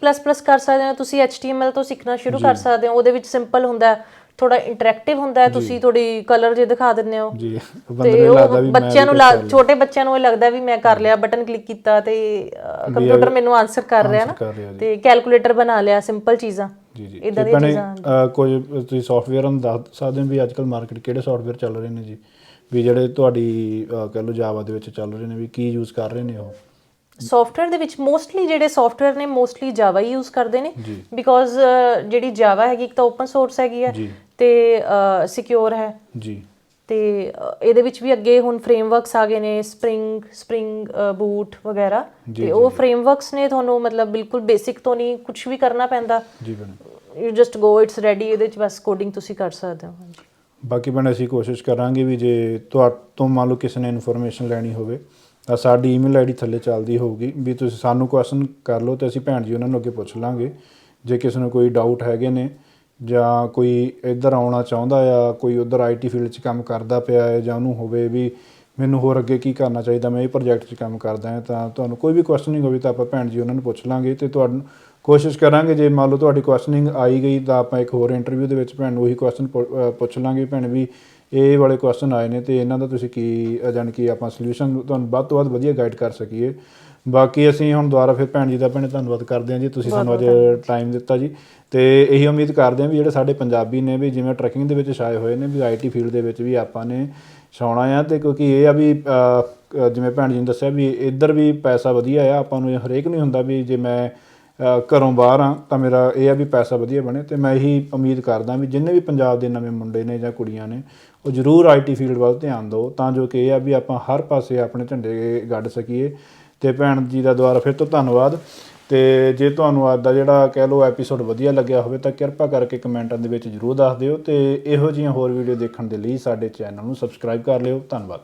ਕਰ ਸਕਦੇ ਹੋ ਤੁਸੀਂ। HTML ਤੋਂ ਸਿੱਖਣਾ ਸ਼ੁਰੂ ਕਰ ਸਕਦੇ ਹੋ। ਉਹਦੇ ਵਿੱਚ ਸਿੰਪਲ ਹੁੰਦਾ, ਥੋੜਾ ਇੰਟਰੈਕਟਿਵ ਹੁੰਦਾ, ਤੁਸੀਂ ਥੋੜੀ ਕਲਰ ਜੇ ਦਿਖਾ ਦਿੰਦੇ ਹੋ ਜੀ। ਤੇ ਉਹ ਬੱਚਿਆਂ ਨੂੰ ਛੋਟੇ ਬੱਚਿਆਂ ਨੂੰ ਇਹ ਲੱਗਦਾ ਵੀ ਮੈਂ ਕਰ ਲਿਆ, ਬਟਨ ਕਲਿੱਕ ਕੀਤਾ ਤੇ ਕੰਪਿਊਟਰ ਮੈਨੂੰ ਆਨਸਰ ਕਰ ਰਿਹਾ ਨਾ, ਤੇ ਕੈਲਕੂਲੇਟਰ ਬਣਾ ਲਿਆ, ਸਿੰਪਲ ਚੀਜ਼ਾਂ ਜੀ। ਇਦਾਂ ਦੀਆਂ ਚੀਜ਼ਾਂ। ਕੁਝ ਤੁਸੀਂ ਸੌਫਟਵੇਅਰ ਨੂੰ ਦੱਸ ਸਕਦੇ ਹੋ ਵੀ ਅੱਜ ਕੱਲ੍ਹ ਮਾਰਕੀਟ ਕਿਹੜੇ ਸੌਫਟਵੇਅਰ ਚੱਲ ਰਹੇ ਨੇ ਜੀ, ਵੀ ਜਿਹੜੇ ਤੁਹਾਡੀ ਕਹਿ ਲਓ ਜਾਵਾ ਦੇ ਵਿੱਚ ਚੱਲ ਰਹੇ ਨੇ, ਵੀ ਕੀ ਯੂਜ਼ ਕਰ ਰਹੇ ਨੇ ਉਹ ਸੌਫਟਵੇਅਰ ਦੇ ਵਿੱਚ? ਮੋਸਟਲੀ ਜਿਹੜੇ ਸੌਫਟਵੇਅਰ ਨੇ ਮੋਸਟਲੀ ਜਾਵਾ ਹੀ ਯੂਜ਼ ਕਰਦੇ ਨੇ, ਬਿਕੋਜ਼ ਜਿਹੜੀ ਜਾਵਾ ਹੈਗੀ ਇੱਕ ਤਾਂ ਓਪਨ ਸੋਰਸ ਹੈਗੀ ਹੈ ਤੇ ਸਿਕਿਉਰ ਹੈ ਜੀ। ਤੇ ਇਹਦੇ ਵਿੱਚ ਵੀ ਅੱਗੇ ਹੁਣ ਫਰੇਮਵਰਕਸ ਆ ਗਏ ਨੇ, ਸਪਰਿੰਗ ਬੂਟ ਵਗੈਰਾ, ਤੇ ਉਹ ਫਰੇਮਵਰਕਸ ਨੇ ਤੁਹਾਨੂੰ ਮਤਲਬ ਬਿਲਕੁਲ ਬੇਸਿਕ ਤੋਂ ਨਹੀਂ ਕੁਝ ਵੀ ਕਰਨਾ ਪੈਂਦਾ ਜੀ। You just go, it's ready. ਇਹਦੇ ਵਿੱਚ ਬਸ ਕੋਡਿੰਗ ਤੁਸੀਂ ਕਰ ਸਕਦੇ ਹੋ। ਹਾਂਜੀ। ਬਾਕੀ ਭੈਣ ਅਸੀਂ ਕੋਸ਼ਿਸ਼ ਕਰਾਂਗੇ ਵੀ ਜੇ ਤੋਂ ਮੰਨ ਲਓ ਕਿਸੇ ਨੇ ਇਨਫੋਰਮੇਸ਼ਨ ਲੈਣੀ ਹੋਵੇ ਤਾਂ ਸਾਡੀ ਈਮੇਲ ਆਈਡੀ ਥੱਲੇ ਚੱਲਦੀ ਹੋਊਗੀ, ਵੀ ਤੁਸੀਂ ਸਾਨੂੰ ਕੁਐਸਚਨ ਕਰ ਲਓ ਤੇ ਅਸੀਂ ਭੈਣ ਜੀ ਉਹਨਾਂ ਨੂੰ ਅੱਗੇ ਪੁੱਛ ਲਾਂਗੇ। ਜੇ ਕਿਸੇ ਨੂੰ ਕੋਈ ਡਾਊਟ ਹੈਗੇ ਨੇ ਜਾਂ ਕੋਈ ਇੱਧਰ ਆਉਣਾ ਚਾਹੁੰਦਾ ਆ, ਕੋਈ ਉੱਧਰ IT ਫੀਲਡ 'ਚ ਕੰਮ ਕਰਦਾ ਪਿਆ ਹੈ, ਜਾਂ ਉਹਨੂੰ ਹੋਵੇ ਵੀ ਮੈਨੂੰ ਹੋਰ ਅੱਗੇ ਕੀ ਕਰਨਾ ਚਾਹੀਦਾ, ਮੈਂ ਇਹ ਪ੍ਰੋਜੈਕਟ 'ਚ ਕੰਮ ਕਰਦਾ ਹਾਂ, ਤਾਂ ਤੁਹਾਨੂੰ ਕੋਈ ਵੀ ਕੁਐਸਚਨਿੰਗ ਹੋਵੇ ਤਾਂ ਆਪਾਂ ਭੈਣ ਜੀ ਉਹਨਾਂ ਨੂੰ ਪੁੱਛ ਲਾਂਗੇ। ਅਤੇ ਤੁਹਾਨੂੰ ਕੋਸ਼ਿਸ਼ ਕਰਾਂਗੇ ਜੇ ਮੰਨ ਲਓ ਤੁਹਾਡੀ ਕੁਐਸਚਨਿੰਗ ਆਈ ਗਈ ਤਾਂ ਆਪਾਂ ਇੱਕ ਹੋਰ ਇੰਟਰਵਿਊ ਦੇ ਵਿੱਚ ਭੈਣ ਨੂੰ ਉਹੀ ਕੁਐਸਚਨ ਪੁੱਛ ਲਾਂਗੇ, ਭੈਣ ਵੀ ਇਹ ਵਾਲੇ ਕੁਐਸਚਨ ਆਏ ਨੇ ਅਤੇ ਇਹਨਾਂ ਦਾ ਤੁਸੀਂ ਕੀ ਜਾਣੀ ਕਿ ਆਪਾਂ ਸੋਲਿਊਸ਼ਨ ਤੁਹਾਨੂੰ ਵੱਧ ਤੋਂ ਵੱਧ ਵਧੀਆ ਗਾਈਡ ਕਰ ਸਕੀਏ। ਬਾਕੀ ਅਸੀਂ ਹੁਣ ਦੁਬਾਰਾ ਫਿਰ ਭੈਣ ਜੀ ਦਾ ਭੈਣੇ ਧੰਨਵਾਦ ਕਰਦੇ ਹਾਂ ਜੀ, ਤੁਸੀਂ ਸਾਨੂੰ ਅੱਜ ਟਾਈਮ ਦਿੱਤਾ ਜੀ। ਅਤੇ ਇਹੀ ਉਮੀਦ ਕਰਦੇ ਹਾਂ ਵੀ ਜਿਹੜੇ ਸਾਡੇ ਪੰਜਾਬੀ ਨੇ ਵੀ ਜਿਵੇਂ ਟਰੈਕਿੰਗ ਦੇ ਵਿੱਚ ਛਾਏ ਹੋਏ ਨੇ, ਵੀ IT ਫੀਲਡ ਦੇ ਵਿੱਚ ਵੀ ਆਪਾਂ ਨੇ ਛਾਉਣਾ ਆ। ਅਤੇ ਕਿਉਂਕਿ ਇਹ ਆ ਵੀ ਜਿਵੇਂ ਭੈਣ ਜੀ ਨੇ ਦੱਸਿਆ ਵੀ ਇੱਧਰ ਵੀ ਪੈਸਾ ਵਧੀਆ ਆ, ਆਪਾਂ ਨੂੰ ਹਰੇਕ ਨਹੀਂ ਹੁੰਦਾ ਵੀ ਜੇ ਮੈਂ ਘਰੋਂ ਬਾਹਰ ਹਾਂ ਤਾਂ ਮੇਰਾ ਇਹ ਆ ਵੀ ਪੈਸਾ ਵਧੀਆ ਬਣੇ। ਅਤੇ ਮੈਂ ਇਹੀ ਉਮੀਦ ਕਰਦਾ ਵੀ ਜਿੰਨੇ ਵੀ ਪੰਜਾਬ ਦੇ ਨਵੇਂ ਮੁੰਡੇ ਨੇ ਜਾਂ ਕੁੜੀਆਂ ਨੇ ਉਹ ਜ਼ਰੂਰ IT ਫੀਲਡ ਵੱਲ ਧਿਆਨ ਦਿਓ, ਤਾਂ ਜੋ ਕਿ ਇਹ ਆ ਵੀ ਆਪਾਂ ਹਰ ਪਾਸੇ ਆਪਣੇ ਝੰਡੇ ਗੱਡ ਸਕੀਏ। ਅਤੇ ਭੈਣ ਜੀ ਦਾ ਦੁਬਾਰਾ ਫਿਰ ਤੋਂ ਧੰਨਵਾਦ। ਅਤੇ ਜੇ ਤੁਹਾਨੂੰ ਅੱਜ ਦਾ ਜਿਹੜਾ ਕਹਿ ਲਓ ਐਪੀਸੋਡ ਵਧੀਆ ਲੱਗਿਆ ਹੋਵੇ ਤਾਂ ਕਿਰਪਾ ਕਰਕੇ ਕਮੈਂਟਾਂ ਦੇ ਵਿੱਚ ਜ਼ਰੂਰ ਦੱਸ ਦਿਓ, ਅਤੇ ਇਹੋ ਜਿਹੀਆਂ ਹੋਰ ਵੀਡੀਓ ਦੇਖਣ ਦੇ ਲਈ ਸਾਡੇ ਚੈਨਲ ਨੂੰ ਸਬਸਕ੍ਰਾਈਬ ਕਰ ਲਿਓ। ਧੰਨਵਾਦ।